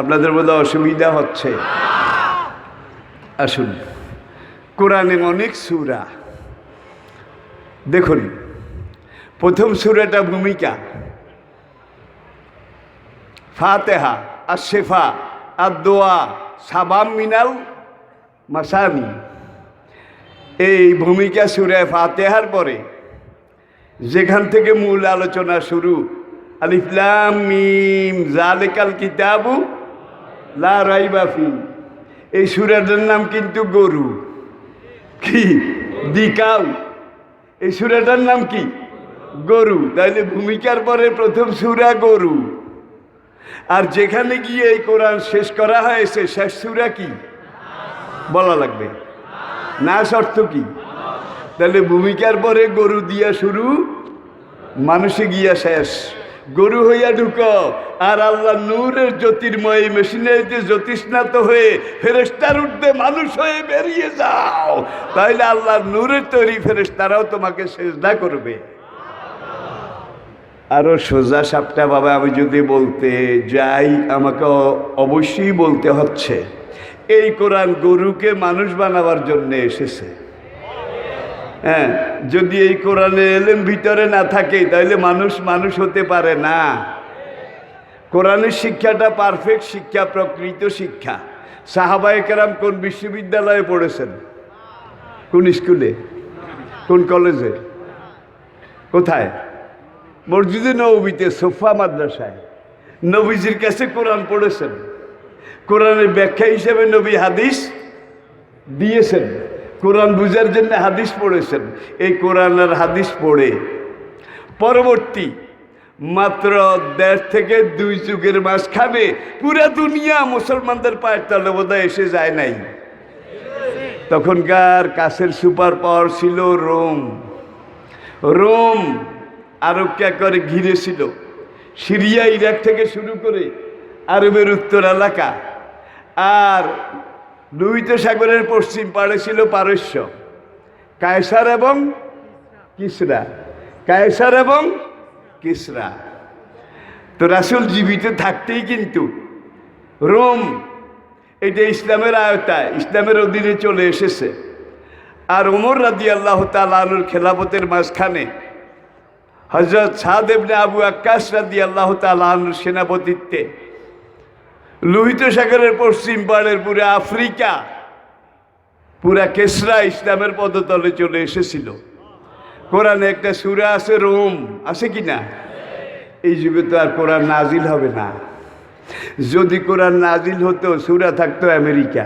আপনাদের বোধ অসুবিধা হচ্ছে। আসুন, কোরআনে অনেক সূরা। দেখুন, প্রথম সূরাটা ভূমিকা, ফাতেহা, আশ-শিফা, আদ-দোয়া, সাবাম মিনাল মাসানি। এই ভূমিকা সূরা ফাতেহার পরে যেখান থেকে মূল আলোচনা শুরু, আলিফ লাম মিম যালিকাল কিতাবু লা রাইবা ফি। এই সূরাটার নাম কিন্তু গরু। কি দিকাও? এই সূরাটার নাম কি? গরু। তাইলে ভূমিকার পরে প্রথম সূরা গরু। আর যেখানে গিয়ে এই কোরআন শেষ করা হয়েছে, শেষ সূরা কি বলা লাগবে? নাস অর্থ কি? তাহলে ভূমিকার পরে গরু দিয়া শুরু, মানুষে গিয়া শেষ। গরু হইয়া ঢুক, আর আল্লাহ নূরের জ্যোতির্ময় মেশিনের যে জ্যোতিষ্ণাত হয়ে ফেরেশতার ঊর্ধ্বে মানুষ হয়ে বেরিয়ে যাও। তাইলে আল্লাহর নূরের তৈরি ফেরেশতারাও তোমাকে সেজদা করবে। আরো সোজা সাপটা বাবা আমি যদি বলতে যাই, আমাকে অবশ্যই বলতে হচ্ছে এই কোরআন গরুকে মানুষ বানাবার জন্য এসেছে। হ্যাঁ, যদি এই কোরআনে এলেম ভিতরে না থাকে তাহলে মানুষ মানুষ হতে পারে না। কোরআনের শিক্ষাটা পারফেক্ট শিক্ষা, প্রকৃত শিক্ষা। সাহাবায়ে কেরাম কোন বিশ্ববিদ্যালয়ে পড়েছেন? কোন স্কুলে? কোন কলেজে? কোথায়? মসজিদে নববীতে, সোফা মাদ্রাসায়। নবীজির কাছে কোরআন পড়েছেন, কোরআনের ব্যাখ্যা হিসেবে নবী হাদিস দিয়েছেন, কোরআন বুঝার জন্য হাদিস পড়েছেন। এই কোরআন আর হাদিস পড়ে পরবর্তী মাত্র 1.5 থেকে 2 যুগের মাঝখানে পুরা দুনিয়া মুসলমানদের পায়ের তলে বোধহয় এসে যায় নাই। তখনকার কাছের সুপার পাওয়ার ছিল রোম। রোম আরবকে করে ঘিরেছিল। সিরিয়া, ইরাক থেকে শুরু করে আরবের উত্তর এলাকা, আর লোহিত সাগরের পশ্চিম পাড়ে ছিল পারস্য, কায়সার এবং কিসরা। কায়সার এবং কিসরা। তো রাসূল জীবিত থাকতেই কিন্তু রোম এটা ইসলামের আয়তায়, ইসলামের অধীনে চলে এসেছে। আর ওমর রাদিয়াল্লাহু তাআলা আনহুর খেলাফতের মাঝখানে হযরত সাদ ইবনে আবু ওয়াক্কাস রাদিয়াল্লাহু তাআলা আনহুর সেনাপতিত্বে লোহিত সাগরের পশ্চিম পাড়ের পুরো আফ্রিকা, পুরা কেসরা ইসলামের পদতলে চলে এসেছিল। কোরআনে একটা সূরা আছে রোম, আছে কি না? এই যুগে তো আর কোরআন নাজিল হবে না। যদি কোরআন নাজিল হতো, সূরা থাকতো আমেরিকা।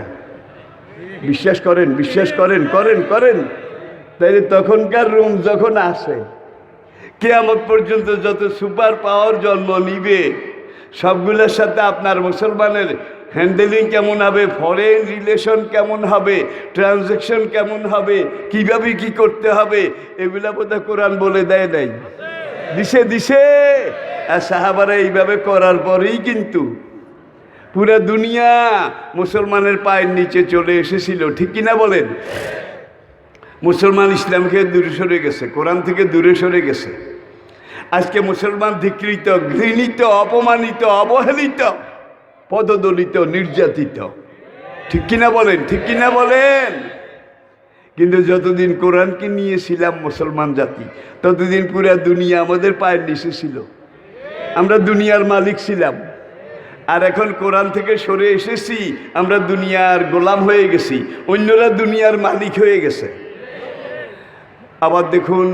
বিশ্বাস করেন, বিশ্বাস করেন, করেন করেন। তাইলে তখনকার রোম যখন আসে, কিয়ামত পর্যন্ত যত সুপার পাওয়ার জন্ম নিবে, সবগুলোর সাথে আপনার মুসলমানের হ্যান্ডেলিং কেমন হবে, ফরেন রিলেশন কেমন হবে, ট্রানজ্যাকশন কেমন হবে, কিভাবে কি করতে হবে, এগুলা বোধহয় কোরআন বলে দেয় নাই? দিছে দিছে। আর সাহাবারা এইভাবে করার পরেই কিন্তু পুরা দুনিয়া মুসলমানের পায়ের নিচে চলে এসেছিল। ঠিক কিনা বলেন? মুসলমান ইসলামকে দূরে সরে গেছে, কোরআন থেকে দূরে সরে গেছে। আজকে মুসলমান ধিক্কৃত, ঘৃণিত, অপমানিত, অবহেলিত, পদদলিত, নির্যাতিত। ঠিক কিনা বলেন? ঠিক কিনা বলেন? কিন্তু যতদিন কোরআনকে নিয়েছিলাম মুসলমান জাতি, ততদিন পুরা দুনিয়া আমাদের পায়ের নিচে ছিল, আমরা দুনিয়ার মালিক ছিলাম। আর এখন কোরআন থেকে সরে এসেছি, আমরা দুনিয়ার গোলাম হয়ে গেছি, অন্যরা দুনিয়ার মালিক হয়ে গেছে। আবার দেখুন,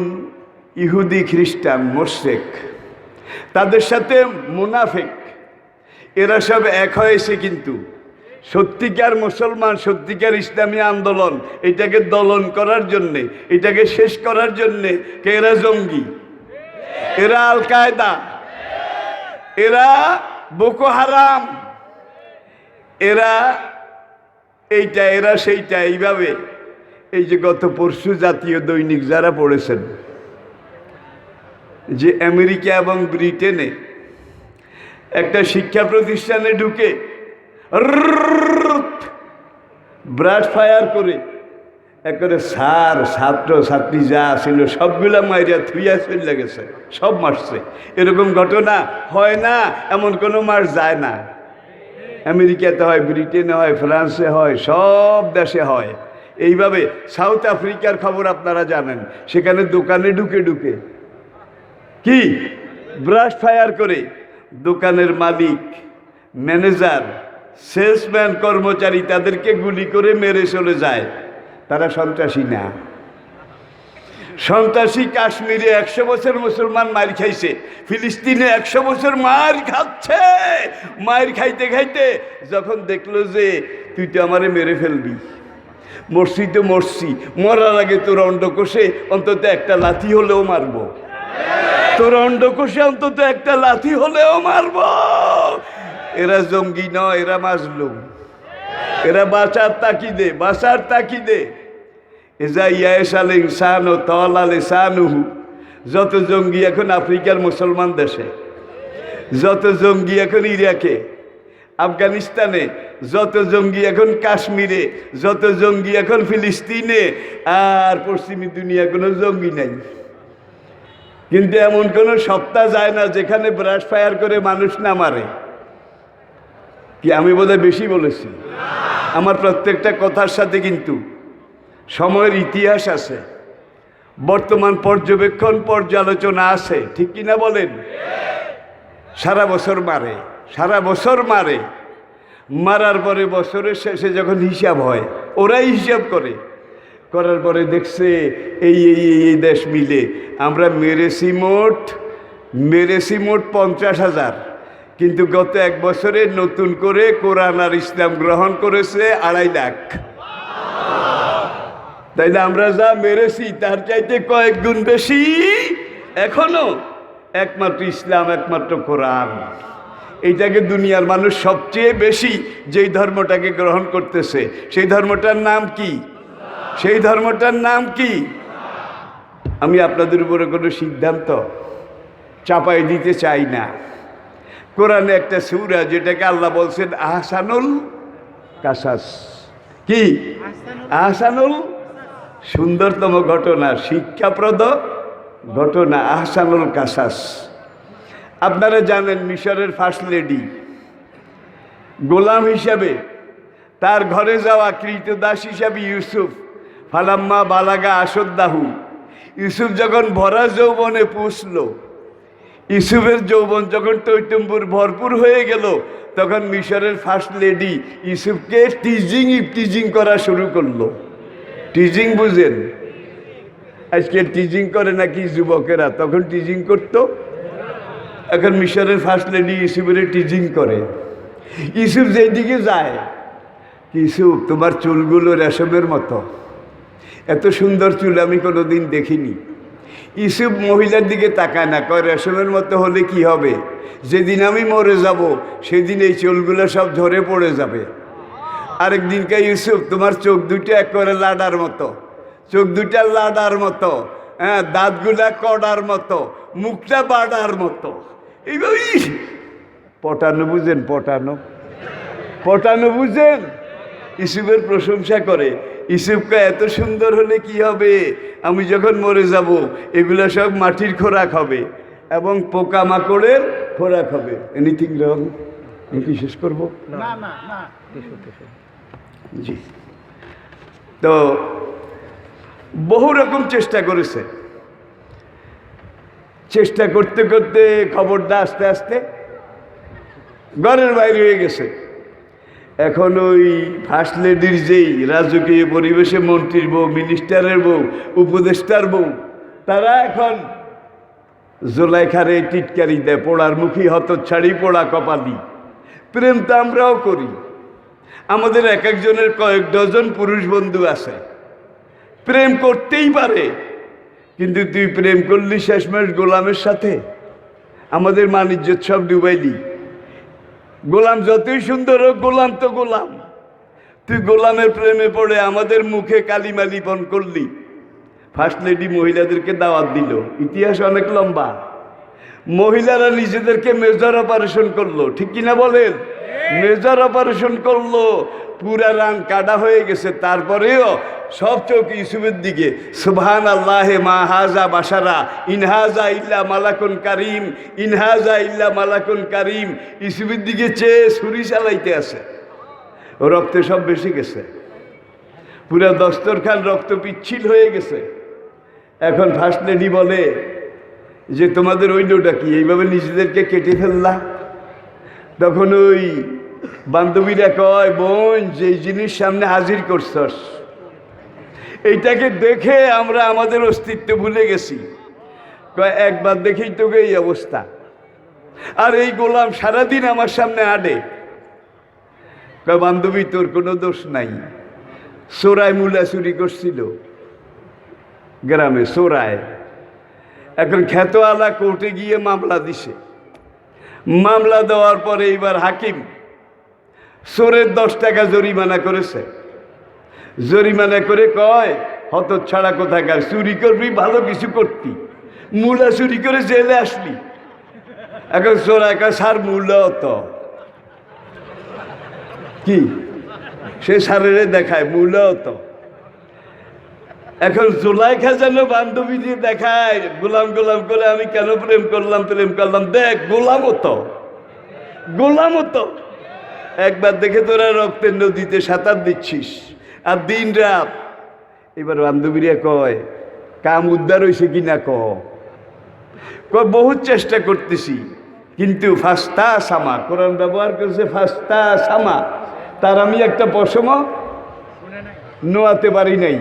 ইহুদি, খ্রিস্টান, মুশরিক, তাদের সাথে মুনাফিক, এরা সব এক হয়েছে। কিন্তু সত্যিকার মুসলমান, সত্যিকার ইসলামী আন্দোলন, এটাকে দলন করার জন্যে, এটাকে শেষ করার জন্যে এরা জঙ্গি, এরা আল কায়দা, এরা বোকো হারাম, এরা এইটা, এরা সেইটা, এইভাবে। এই যে গত পরশু জাতীয় দৈনিক যারা পড়েছেন, যে আমেরিকা এবং ব্রিটেনে একটা শিক্ষা প্রতিষ্ঠানে ঢুকে ব্রাশ ফায়ার করে একবারে ছাত্র ছাত্রী যা ছিল সবগুলা মাইরা থুইয়া চলে গেছে, সব মারছে। এরকম ঘটনা হয় না, এমন কোনো মাস যায় না। আমেরিকাতে হয়, ব্রিটেনে হয়, ফ্রান্সে হয়, সব দেশে হয় এইভাবে। সাউথ আফ্রিকার খবর আপনারা জানেন, সেখানে দোকানে ঢুকে ঢুকে কি ব্রাশ ফায়ার করে দোকানের মালিক, ম্যানেজার, সেলসম্যান, কর্মচারী, তাদেরকে গুলি করে মেরে চলে যায়। তারা সন্ত্রাসী না। সন্ত্রাসী কাশ্মীরে 100 বছর মুসলমান মার খাইছে, ফিলিস্তিনে 100 বছর মার খাচ্ছে। মার খাইতে খাইতে যখন দেখলো যে তুই তো আমারে মেরে ফেলবি, মরছি তো মরছি, মরার আগে তোর অন্ডকোষে অন্তত একটা লাথি হলেও মারবো, তোর অন্ডকোষে অন্তত একটা লাথি হলেও মারবো। এরা জঙ্গি নয়, এরা মাজলুম, এরা বাঁচার তাকিদে, বাঁচার তাকিদে। এজা ইয়াসাল ইনসান ও তলাল ইসানুহু। যত জঙ্গি এখন আফ্রিকার মুসলমান দেশে, যত জঙ্গি এখন ইরাকে, আফগানিস্তানে, যত জঙ্গি এখন কাশ্মীরে, যত জঙ্গি এখন ফিলিস্তিনে, আর পশ্চিমী দুনিয়া কোনো জঙ্গি নাই। কিন্তু এমন কোনো সপ্তাহ যায় না যেখানে ব্রাশ ফায়ার করে মানুষ না মারে। কি আমি বোধহয় বেশি বলেছি? আমার প্রত্যেকটা কথার সাথে কিন্তু সময়ের ইতিহাস আছে, বর্তমান পর্যবেক্ষণ, পর্যালোচনা আছে, ঠিক কিনা বলেন? সারা বছর মারে, সারা বছর মারে। মারার পরে বছরের শেষে যখন হিসাব হয়, ওরাই হিসাব করে, করার পরে দেখছে এই এই এই দেশ মিলে আমরা মেরেছি মোট 50,000, কিন্তু গত 1 বছরে নতুন করে কোরআন আর ইসলাম গ্রহণ করেছে 2.5 লাখ। তাইলে আমরা যা মেরেছি তার চাইতে কয়েক গুণ বেশি এখনো একমাত্র ইসলাম, একমাত্র কোরআন, এইটাকে দুনিয়ার মানুষ সবচেয়ে বেশি যেই ধর্মটাকে গ্রহণ করতেছে, সেই ধর্মটার নাম কি? সেই ধর্মটার নাম কি? আমি আপনাদের উপরে কোনো সিদ্ধান্ত চাপাই দিতে চাই না। কোরআনে একটা সূরা যেটাকে আল্লাহ বলছেন আহসানুল কাসাস। কি আহসানুল? সুন্দরতম ঘটনা, শিক্ষাপ্রদ ঘটনা, আহসানুল কাসাস। আপনারা জানেন মিশরের ফার্স্ট লেডি গোলাম হিসাবে তার ঘরে যাওয়া কৃতদাস হিসাবে ইউসুফ, ফালাম্মা বালাগা আসদ্দাহু, ইউসুফ যখন ভরা যৌবনে পুষল, ইউসুফের যৌবন যখন টৈটম্বুর ভরপুর হয়ে গেল, তখন মিশরের ফার্স্ট লেডি ইউসুফকে টিজিং করা শুরু করলো। টিজিং বুঝেন? আজকে টিজিং করে নাকি যুবকেরা, তখন টিজিং করতো। এখন মিশরের ফার্স্ট লেডি ইউসুফের টিজিং করে। ইউসুফ যেদিকে যায়, ইউসুফ তোমার চুলগুলো রেশমের মতো, এত সুন্দর চুল আমি কোনোদিন দেখিনি। ইউসুফ মহিলার দিকে তাকায় না, কয় রেশমের মতো হলে কি হবে, যেদিন আমি মরে যাব সেদিন এই চুলগুলো সব ঝরে পড়ে যাবে। আরেকদিনকে ইউসুফ তোমার চোখ দুটো একেবারে লাডার মতো, চোখ দুটা লাডার মতো, হ্যাঁ, দাঁতগুলা কড়ার মতো, মুখটা বাড়ার মতো। এইভাবেই পটানো বুঝেন? পটানো বুঝেন? ইউসুফের প্রশংসা করে। ইউসুফকে এত সুন্দর হলে কি হবে, আমি যখন মরে যাব এগুলো সব মাটির খোরাক হবে এবং পোকামাকড়ের খোরাক হবে। Anything wrong? আমি কি শেষ করবো? না। জি, তো বহু রকম চেষ্টা করেছে। চেষ্টা করতে করতে খবরটা আস্তে আস্তে ঘরের বাইরে হয়ে গেছে। এখন ওই ফার্স্ট লেডির যেই রাজকীয় পরিবেশে মন্ত্রীর বউ, মিনিস্টারের বউ, উপদেষ্টার বউ, তারা এখন জোলাইখারে টিটকারি দেয়, পোড়ার মুখী হতচ্ছাড়ি, পোড়া কপালি। প্রেম তো আমরাও করি, আমাদের এক একজনের কয়েক ডজন পুরুষ বন্ধু আছে, প্রেম করতেই পারে। কিন্তু তুই প্রেম করলি শেষমেশ গোলামের সাথে, আমাদের মান-ইজ্জত সব ডুবাইলি। গোলাম যতই সুন্দর হোক, গোলাম তো গোলাম। তুই গোলামের প্রেমে পড়ে আমাদের মুখে কালিমা লিপন করলি। ফার্স্ট লেডি মহিলাদেরকে দাওয়াত দিল, ইতিহাস অনেক লম্বা। মহিলারা নিজেদেরকে মেজর অপারেশন করলো, ঠিক কিনা বলেন? মেজর অপারেশন করলো, পুরা রান কাটা হয়ে গেছে। তারপরেও সব চোখ ইউসুফের দিকে। সুবহান আল্লাহে মা হাজা বাসারা ইনহাজা ইল্লা মালাকুন কারিম, ইনহাজা ইল্লা মালাকুন কারিম। ইউসুফের দিকে চেয়ে ছুরি চালাইতে আছে। রক্তে সব বেশি গেছে, পুরা দস্তরখান রক্ত পিচ্ছিল হয়ে গেছে। এখন ফার্স্ট লেডি বলে যে তোমাদের ওইটা কি, এইভাবে নিজেদেরকে কেটে ফেললা? তখন ওই বান্ধবীরা কয়, বোন, যে জিনিস সামনে হাজির করছস এইটাকে দেখে আমরা আমাদের অস্তিত্ব ভুলে গেছি। কয় একবার দেখেই তোকে এই অবস্থা, আর এই গোলাম সারাদিন আমার সামনে আডে। কয় বান্ধবী, তোর কোনো দোষ নাই। চোরাই মূলা চুরি করছিল গ্রামে, চোরায়। এখন খ্যাতওয়ালা কোর্টে গিয়ে মামলা দিছে। মামলা দেওয়ার পরে এইবার হাকিম চোরের 10 টাকা জরিমানা করেছে। জরিমানা করে কয়, হতচ্ছাড়া কোথাকার, চুরি করবি ভালো কিছু করতি, মূলা চুরি করে জেলে আসলি। এখন চোরা কয়, স্যার মূলা তো কি, সে সারেরে দেখায় মূলা তো। এখন জোলাইখা যেন বান্ধবী দিয়ে দেখায়, গোলাম গোলাম করে, আমি কেন প্রেম করলাম, প্রেম করলাম, দেখ গোলামও তো, গোলামও তো। একবার দেখে তোরা রক্তের নদীতে সাঁতার দিচ্ছিস আর দিন রাত। এবার বান্ধবীরা কয়, কাম উদ্ধার হয়েছে কিনা কয় বহুত চেষ্টা করতেছি, কিন্তু ফাস্তা সামা, কোরআন ব্যবহার করেছে ফাস্তা সামা, তার আমি একটা পশম নোয়াতে পারি নাই,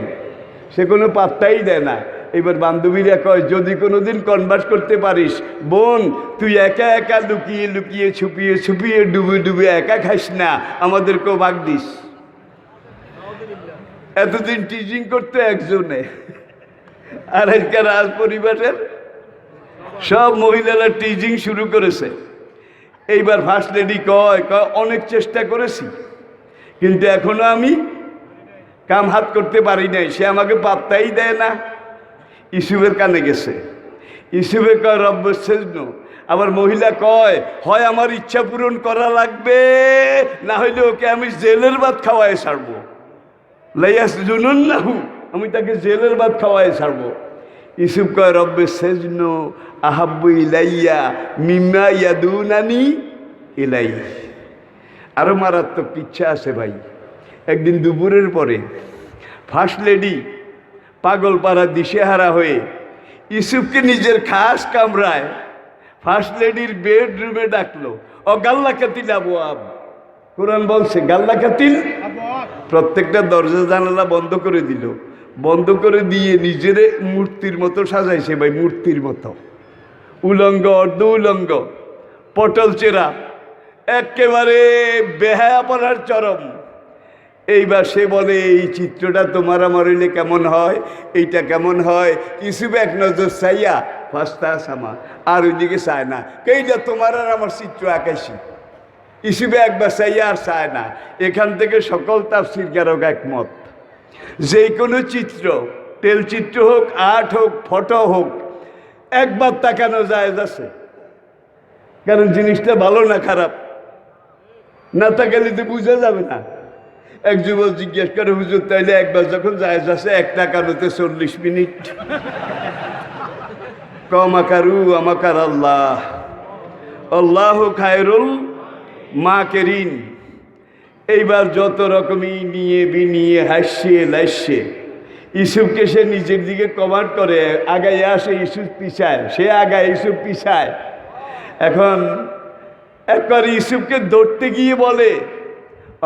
সে কোনো পাত্তাই দেয় না। এবার বান্ধবীরা কয়, যদি কোনোদিন কনভার্ট করতে পারিস বোন, তুই একা একা লুকিয়ে লুকিয়ে ছুপিয়ে ছুপিয়ে ডুবে ডুবে একা খাইস না, আমাদেরকেও ভাগ দিস। এতদিন টিচিং করতে একজনে, আর আজকে রাজ পরিবারের সব মহিলারা টিচিং শুরু করেছে। এইবার ফার্স্ট লেডি কয়, অনেক চেষ্টা করেছি, কিন্তু এখনো আমি কাম হাত করতে পারি নাই, সে আমাকে পাত্তাই দেয় না। ইউসুফের কানে গেছে। ইউসুফে কয়, রব্বুস সেজনু। আবার মহিলা কয়, হয় আমার ইচ্ছা পূরণ করা লাগবে, না হইলে ওকে আমি জেলের ভাত খাওয়াই ছাড়বো। লাইয়াস জুনুন নাহু, আমি তাকে জেলের ভাত খাওয়াই ছাড়বো। ইউসুফ কয়, রব্বুস সেজনু আহাব্বু ইলাইয়া মিম্মা ইয়াদুনানি ইলাই। আরো মারাত্মক ইচ্ছা আছে ভাই। একদিন দুপুরের পরে ফার্স্ট লেডি পাগলপাড়া দিশেহারা হয়ে ইউসুফকে নিজের খাস কামরায় ফার্স্ট লেডির বেডরুমে ডাকলো। ও গাল্লা কাতিল আবু আব, কোরআন বলছে গাল্লা কাতিল। প্রত্যেকটা দরজা জানালা বন্ধ করে দিল, বন্ধ করে দিয়ে নিজের মূর্তির মতো সাজাইছে ভাই, মূর্তির মতো, উলঙ্গ অর্ধ উলঙ্গ, পটল চেরা, একেবারে বেহায়াপনার চরম। এইবার সে বলে, এই চিত্রটা তোমার আমার হইলে কেমন হয়, এইটা কেমন হয়? ইউসুফ এক নজর চাইয়া ফাস্তা সামা, আর ওইদিকে চায় না, এইটা তোমার আর আমার চিত্র আঁকাইছি। ইউসুফে একবার চাইয়া আর চায় না। এখান থেকে সকল তাফসীরকারক একমত, যে কোনো চিত্র, তেলচিত্র হোক, আর্ট হোক, ফটো হোক, একবার তাকানো যায় আছে, কারণ জিনিসটা ভালো না খারাপ, না তাকালে তো বুঝা যাবে না। এক যুবক জিজ্ঞেস করে, হুজুর তাইলে একবার যখন জায়েজ আছে, এক তাকানোতে 40 মিনিট? কমাকারু আমাকার আল্লাহ, আল্লাহ খায়রুল মাকিরিন। এইবার যত রকমই নিয়ে বিনিয়ে হাসিয়ে লাসিয়ে ইউসুফকে সে নিজের দিকে কমান্ড করে, আগায় আসে, ইউসুফ পিছায়, সে আগায়, ইউসুফ পিছায়। এখন একবার ইউসুফকে ধরতে গিয়ে বলে,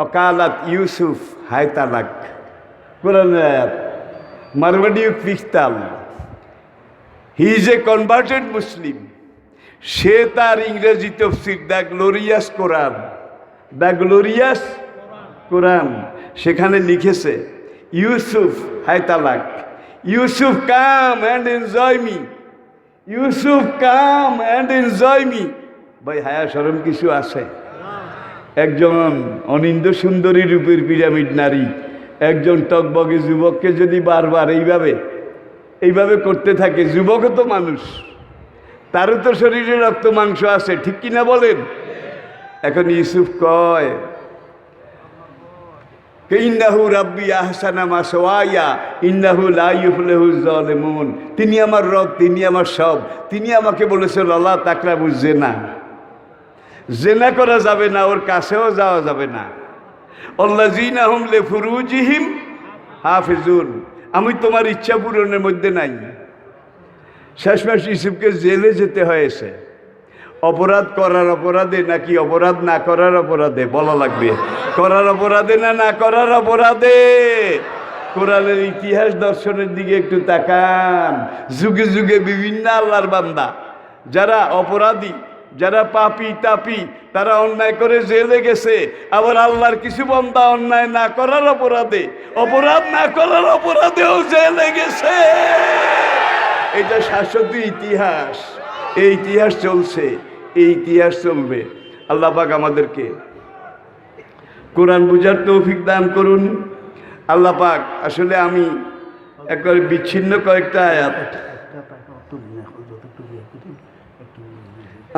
অকালাত ইউসুফ হায় তালাক, কোরআনের আয়াত, মারওয়াডিউ পিস্তাল। হি ইজ এ কনভার্টেড মুসলিম। সে তার ইংরেজি তফসির the glorious Quran, the glorious Quran, সেখানে লিখেছে ইউসুফ হায় তালাক, Yusuf come and enjoy me, Yusuf come and enjoy me. ভাই হায়া শরম কিছু আছে? একজন অনিন্দ সুন্দরী রূপের পিরামিড নারী একজন টকবগে যুবককে যদি বারবার এইভাবে করতে থাকে, যুবকও তো মানুষ, তারও তো শরীরে রক্ত মাংস আছে, ঠিক কিনা বলেন? এখন ইউসুফ কয়, ইন্নাহু রাব্বি আহসানা মাসওয়ায়া ইন্নাহু লা ইউফলিহুজ জালিমুন। তিনি আমার রব, তিনি আমার সব। তিনি আমাকে বলেছেন আল্লাহ তাকরাবু জেনা, জেনা করা যাবে না, ওর কাছেও যাওয়া যাবে না। আল্লাযীনা হুম লিফুরুজিহিম হাফিজুন। আমি তোমার ইচ্ছা পূরণের মধ্যে নাই। শেষমেশ ইউসুফকে জেলে যেতে হয়েছে। অপরাধ করার অপরাধে নাকি অপরাধ না করার অপরাধে বলা লাগবে? করার অপরাধে না না করার অপরাধে? কোরআনের ইতিহাস দর্শনের দিকে একটু তাকান। যুগে যুগে বিভিন্ন আল্লাহর বান্দা যারা অপরাধী, যারা পাপী তাপী, তারা অন্যায় করে জেলে গেছে। আবার আল্লাহর কিছু বান্দা অন্যায় না করার অপরাধে, অপরাধ না করার অপরাধেও জেলে গেছে। এটা শাশ্বত ইতিহাস। এই ইতিহাস চলছে, এই ইতিহাস চলবে। আল্লাহ পাক আমাদেরকে কোরআন বুঝার তৌফিক দান করুন। আল্লাহ পাক, আসলে আমি একবার বিচ্ছিন্ন কয়েকটা আয়াত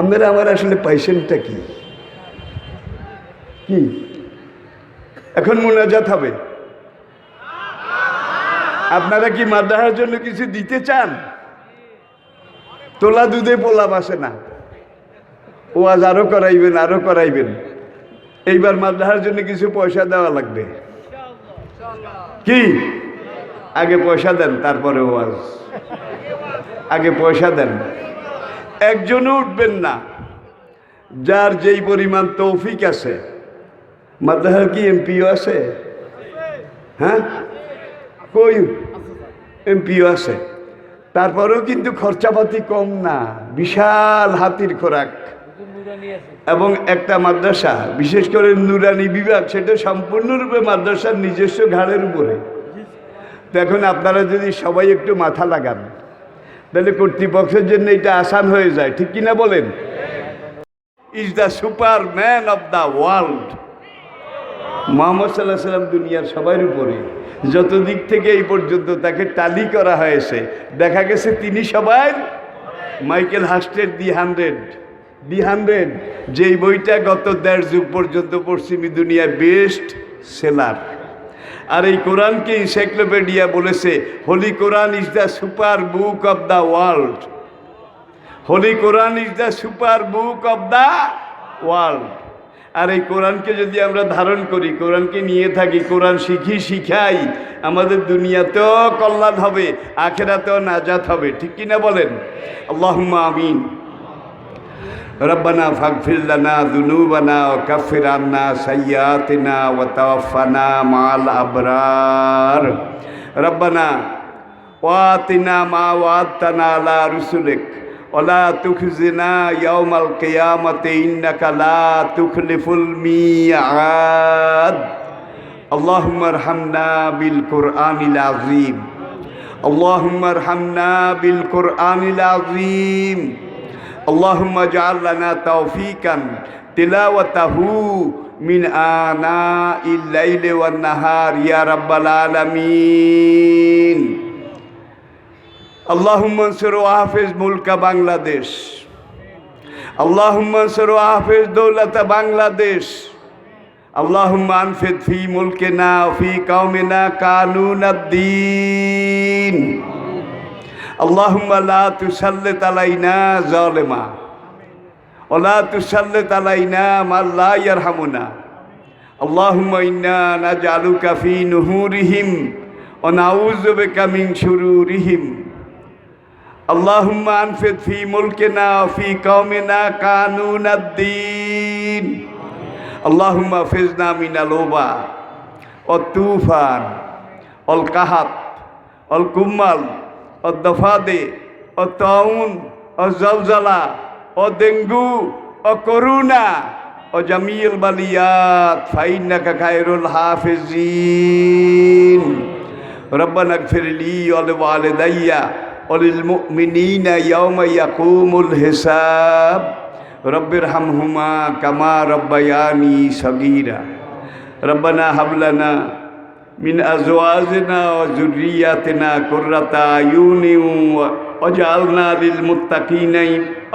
আপনারা আমার আসলে পাইছেনটা কি কি এখন মুনাজাত হবে। আপনারা কি মাদ্রাসার জন্য কিছু দিতে চান? তোলা দুধে পোলা বাসে না। ওয়াজ আরো করাইবেন, আরো করাইবেন। এইবার মাদ্রাসার জন্য কিছু পয়সা দেওয়া লাগবে। কি আগে পয়সা দেন, তারপরে ওয়াজ। আগে পয়সা দেন। একজনও উঠবেন না যার যেই পরিমাণ তৌফিক আছে। মাদ্রাসার কি এমপিও আছে? হ্যাঁ, কই এমপিও আছে। তারপরেও কিন্তু খরচাপাতি কম না, বিশাল হাতির খোরাক। এবং একটা মাদ্রাসা, বিশেষ করে নুরানি বিভাগ, সেটা সম্পূর্ণরূপে মাদ্রাসার নিজস্ব ঘাড়ের উপরে। তো এখন আপনারা যদি সবাই একটু মাথা লাগান, তাহলে কর্তৃপক্ষের জন্য এটা আসান হয়ে যায়, ঠিক কিনা বলেন? Is the super man of the world. Muhammad সাল্লাল্লাহু আলাইহি সাল্লাম দুনিয়ার সবার উপরে। যত দিক থেকে এই পর্যন্ত তাকে টালি করা হয়েছে, দেখা গেছে তিনি সবার। মাইকেল হাস্টের দি হান্ড্রেড, যেই বইটা গত 1.5 যুগ পর্যন্ত পশ্চিমী দুনিয়ার বেস্ট সেলার। আর এই কোরআনকে এনসাইক্লোপিডিয়া বলেছে holy Quran is the super book of the world. Holy Quran is the super book of the world. আর এই কোরআনকে যদি আমরা ধারণ করি, কোরআনকে নিয়ে থাকি, কোরআন শিখাই, আমাদের দুনিয়াতেও কল্যাণ হবে, আখিরাতেও নাজাত হবে, ঠিক কিনা বলেন? আল্লাহুম্মা আমিন। রব্বানা ফাগফির লানা যুনুবানা ওয়া কাফির আন্না সাইয়্যাতিনা ওয়া তাওয়াফানা মা'আল আবরার। রব্বানা ওয়াতিনা মা ওয়া'আদতানা আলা রুসুলিক ওয়ালা তুখজিনা ইয়াওমাল কিয়ামাতি ইন্নাকা লা তুখলিফুল মিআদ। আল্লাহুম্মা আরহামনা বিল কুরআনিল আযীম। আল্লাহুম্মা আরহামনা বিল কুরআনিল আযীম। আল্লাহুম্মা জাআল লানা তাওফীকান তিলাওয়াতাহু মিন আনাইল লাইলি ওয়ান নাহার ইয়া রাব্বাল আলামিন। আল্লাহুম্মা আনসুর ওয়া হাফিজ মুলকা বাংলাদেশ। আল্লাহুম্মা আনসুর ওয়া হাফিজ দৌলাতা বাংলাদেশ। আল্লাহুম্মা আনফিদ ফি মুলকিনা ওয়া ফি কওমিনা কানুনাদ-দীন। আল্লাহুম্মা লা তুসাল্লিত আলাইনা যালিমা ওয়া লা তুসাল্লিত আলাইনা মান লা ইয়ারহামুনা। আল্লাহুম্মা ইন্না নাজআলুকা ফি নুহুরিহিম ونعوذ بك من شرورهم اللهم أنفذ في ملكنا وفي قومنا قانون الدين اللهم احفظنا من الوباء والطوفان والقحط والقمل والضفادع والطاعون والزلزلة والدنگو وكورونا وجميع البليات فإنك خير الحافظين ربنا اغفر لي ولوالدي وللمؤمنين يوم يقوم الحساب رب ارحمهما كما ربياني صغيرا ربنا هب لنا من أزواجنا وذرياتنا قرة أعين واجعلنا للمتقين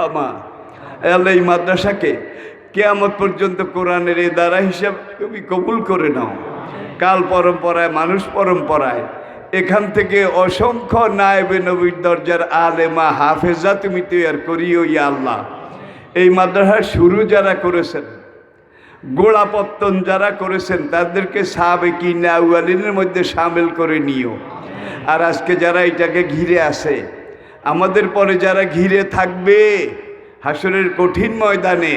إماما আল্লাহ এই মাদ্রাসাকে কিয়ামত পর্যন্ত কোরআনের এই দ্বারা হিসাব তুমি কবুল করে নাও। কাল পরম্পরায় মানুষ পরম্পরায় এখান থেকে অসংখ্য নায়েবে নবীর দরজার আলেমা হাফেজা তুমি তৈয়ার করিও ইয়া আল্লাহ। এই মাদ্রাসার শুরু যারা করেছেন, গোড়াপত্তন যারা করেছেন, তাদেরকে সাবেকিন আউয়ালিনের মধ্যে সামিল করে নিও। আর আজকে যারা এটাকে ঘিরে আছে, আমাদের পরে যারা ঘিরে থাকবে হাসরের কঠিন ময়দানে,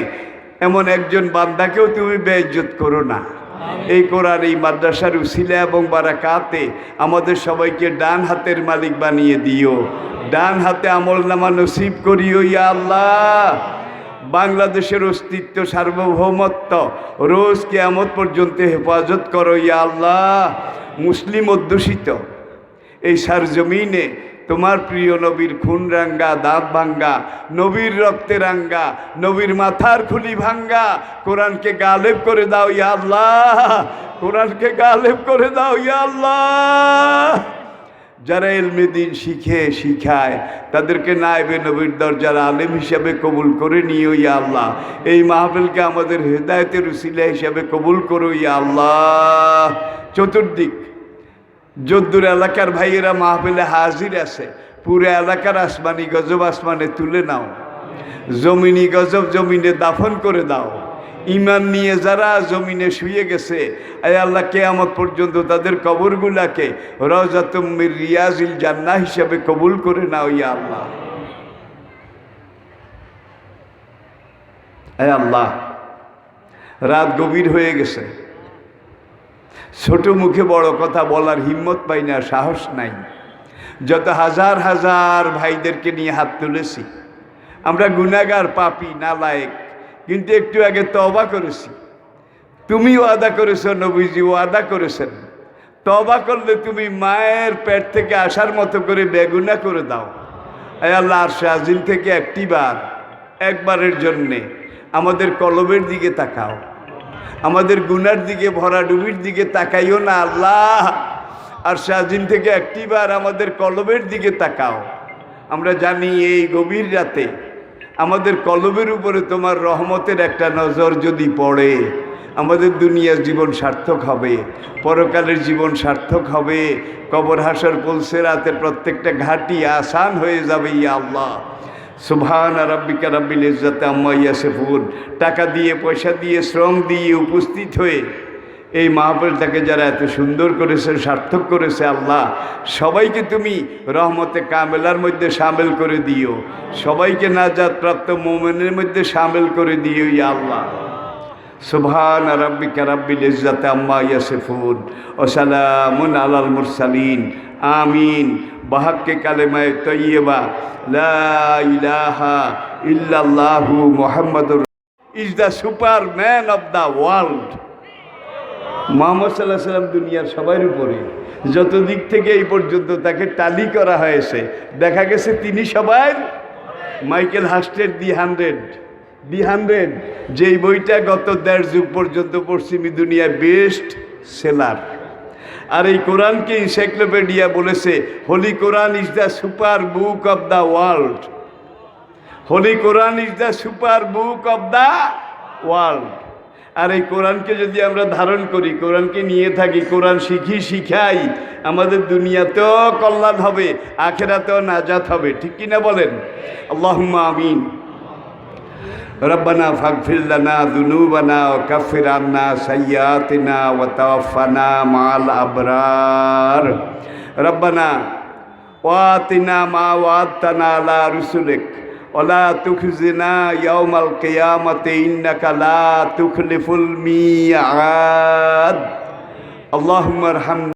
এমন একজন বান্দাকেও তুমি বেইজ্জত করো না। এই কোরআন এই মাদ্রাসার উসিলা এবং বারাকাতে আমাদের সবাইকে ডান হাতের মালিক বানিয়ে দিও, ডান হাতে আমলনামা নসিব করিও ইয়া আল্লাহ। বাংলাদেশের অস্তিত্ব সার্বভৌমত্ব রোজ কিয়ামত পর্যন্ত হেফাজত করো ইয়া আল্লাহ। মুসলিম অধ্যুষিত এই সারজমিনে তোমার প্রিয় নবীর খুন রাঙ্গা, দাঁত ভাঙ্গা, নবীর রক্তে রাঙ্গা, নবীর মাথার খুলি ভাঙ্গা কোরআনকে গালেব করে দাও ইয়া আল্লাহ, কোরআনকে গালেব করে দাও ইয়া আল্লাহ। যারা ইলমে দ্বীন শিখায় তাদেরকে নায়েবে নবীর দরজার আলেম হিসাবে কবুল করে নিও ইয়া আল্লাহ। এই মাহফিলকে আমাদের হেদায়েতের উসিলা হিসাবে কবুল করো ইয়া আল্লাহ। চতুর্দিক যদ্দুর এলাকার ভাইয়েরা মাহফিলে হাজির আছে, পুরো এলাকার আসমানি গজব আসমানে তুলে নাও, জমিনি গজব জমিনে দাফন করে দাও। ইমান নিয়ে যারা জমিনে শুয়ে গেছে, আয় আল্লাহ কিয়ামত পর্যন্ত তাদের কবরগুলাকে রওজাতুম মির রিয়াজিল জান্নাহ হিসাবে কবুল করে নাও ইয়া আল্লাহ। আয় আল্লাহ, রাত গভীর হয়ে গেছে, ছোট মুখে বড় কথা বলার হিম্মত পাই না, সাহস নাই। যত হাজার হাজার ভাইদেরকে নিয়ে হাত তুলেছি, আমরা গুনাহগার, পাপী, নালায়েক, কিন্তু একটু আগে তওবা করেছি। তুমিও আদা করেছো, নবীজিও আদা করেছেন। তওবা করলে তুমি মায়ের পেট থেকে আসার মতো করে বেগুনা করে দাও। আয় আল্লাহ, আরশে আজিম থেকে একবারের জন্যে আমাদের কলবের দিকে তাকাও, আমাদের গুনার দিকে, ভরা ডুবির দিকে তাকাইও না আল্লাহ। আরশে আজিম থেকে একটিবার আমাদের কলবের দিকে তাকাও। আমরা জানি এই গভীর রাতে আমাদের কলবের উপরে তোমার রহমতের একটা নজর যদি পড়ে, আমাদের দুনিয়ার জীবন সার্থক হবে, পরকালের জীবন সার্থক হবে, কবর হাসর পুলসিরাতের প্রত্যেকটা ঘাটি আসান হয়ে যাবে ইয়া আল্লাহ। সুবহান রাব্বিকা রাব্বিল ইজ্জাতি আম্মা ইয়াসিফুন। টাকা দিয়ে, পয়সা দিয়ে, শ্রম দিয়ে উপস্থিত হয়ে এই মাহফিলটাকে যারা এত সুন্দর করেছে, সার্থক করেছে আল্লাহ, সবাইকে তুমি রহমতে কামেলার মধ্যে শামিল করে দিও, সবাইকে নাজাত প্রাপ্ত মুমিনের মধ্যে শামিল করে দিও ইয়া আল্লাহ। সুবহান রাব্বিকা রাব্বিল ইজ্জাতি আম্মা ইয়াসিফুন ওয়া সালামুন আলাল মুরসালিন। আমিন। বাহাক্কে কালেমায়ে তয়্যিবা লা ইলাহা ইল্লাল্লাহু মুহাম্মাদুর is the Superman of the world. Muhammad সাল্লাল্লাহু আলাইহি সাল্লাম দুনিয়ার সবার উপরে, যত দিক থেকে এই পর্যন্ত তাকে টালি করা হয়েছে, দেখা গেছে তিনি সবার। মাইকেল হাস্টের দি হান্ড্রেড যেই বইটা গত 1.5 যুগ পর্যন্ত পশ্চিমী দুনিয়ায় বেস্ট সেলার, আর এই কোরআনকে এনসাইক্লোপিডিয়া বলেছে holy Quran is the super book of the world. Holy Quran is the super book of the world. আর এই কোরআনকে যদি আমরা ধারণ করি, কোরআনকে নিয়ে থাকি, কোরআন শিখাই, আমাদের দুনিয়াতেও কল্যাণ হবে, আখিরাতেও নাজাত হবে। ঠিক কিনা বলেন? আল্লাহুম্মা আমিন। রব্বানা ফাগফির লানা যুনুবানা ওয়া কাফির আন্না সাইয়্যাতিনা ওয়া তাওয়াফানা মা'আল আবরার। রব্বানা ওয়াতিনা মা ওয়াতানা আলা রুসুলিক ওয়ালা তুখজিনা ইয়াউমাল কিয়ামাতি ইন্নাকা লা তুখলিফুল মিআদ আল্লাহুম্মা আরহামনা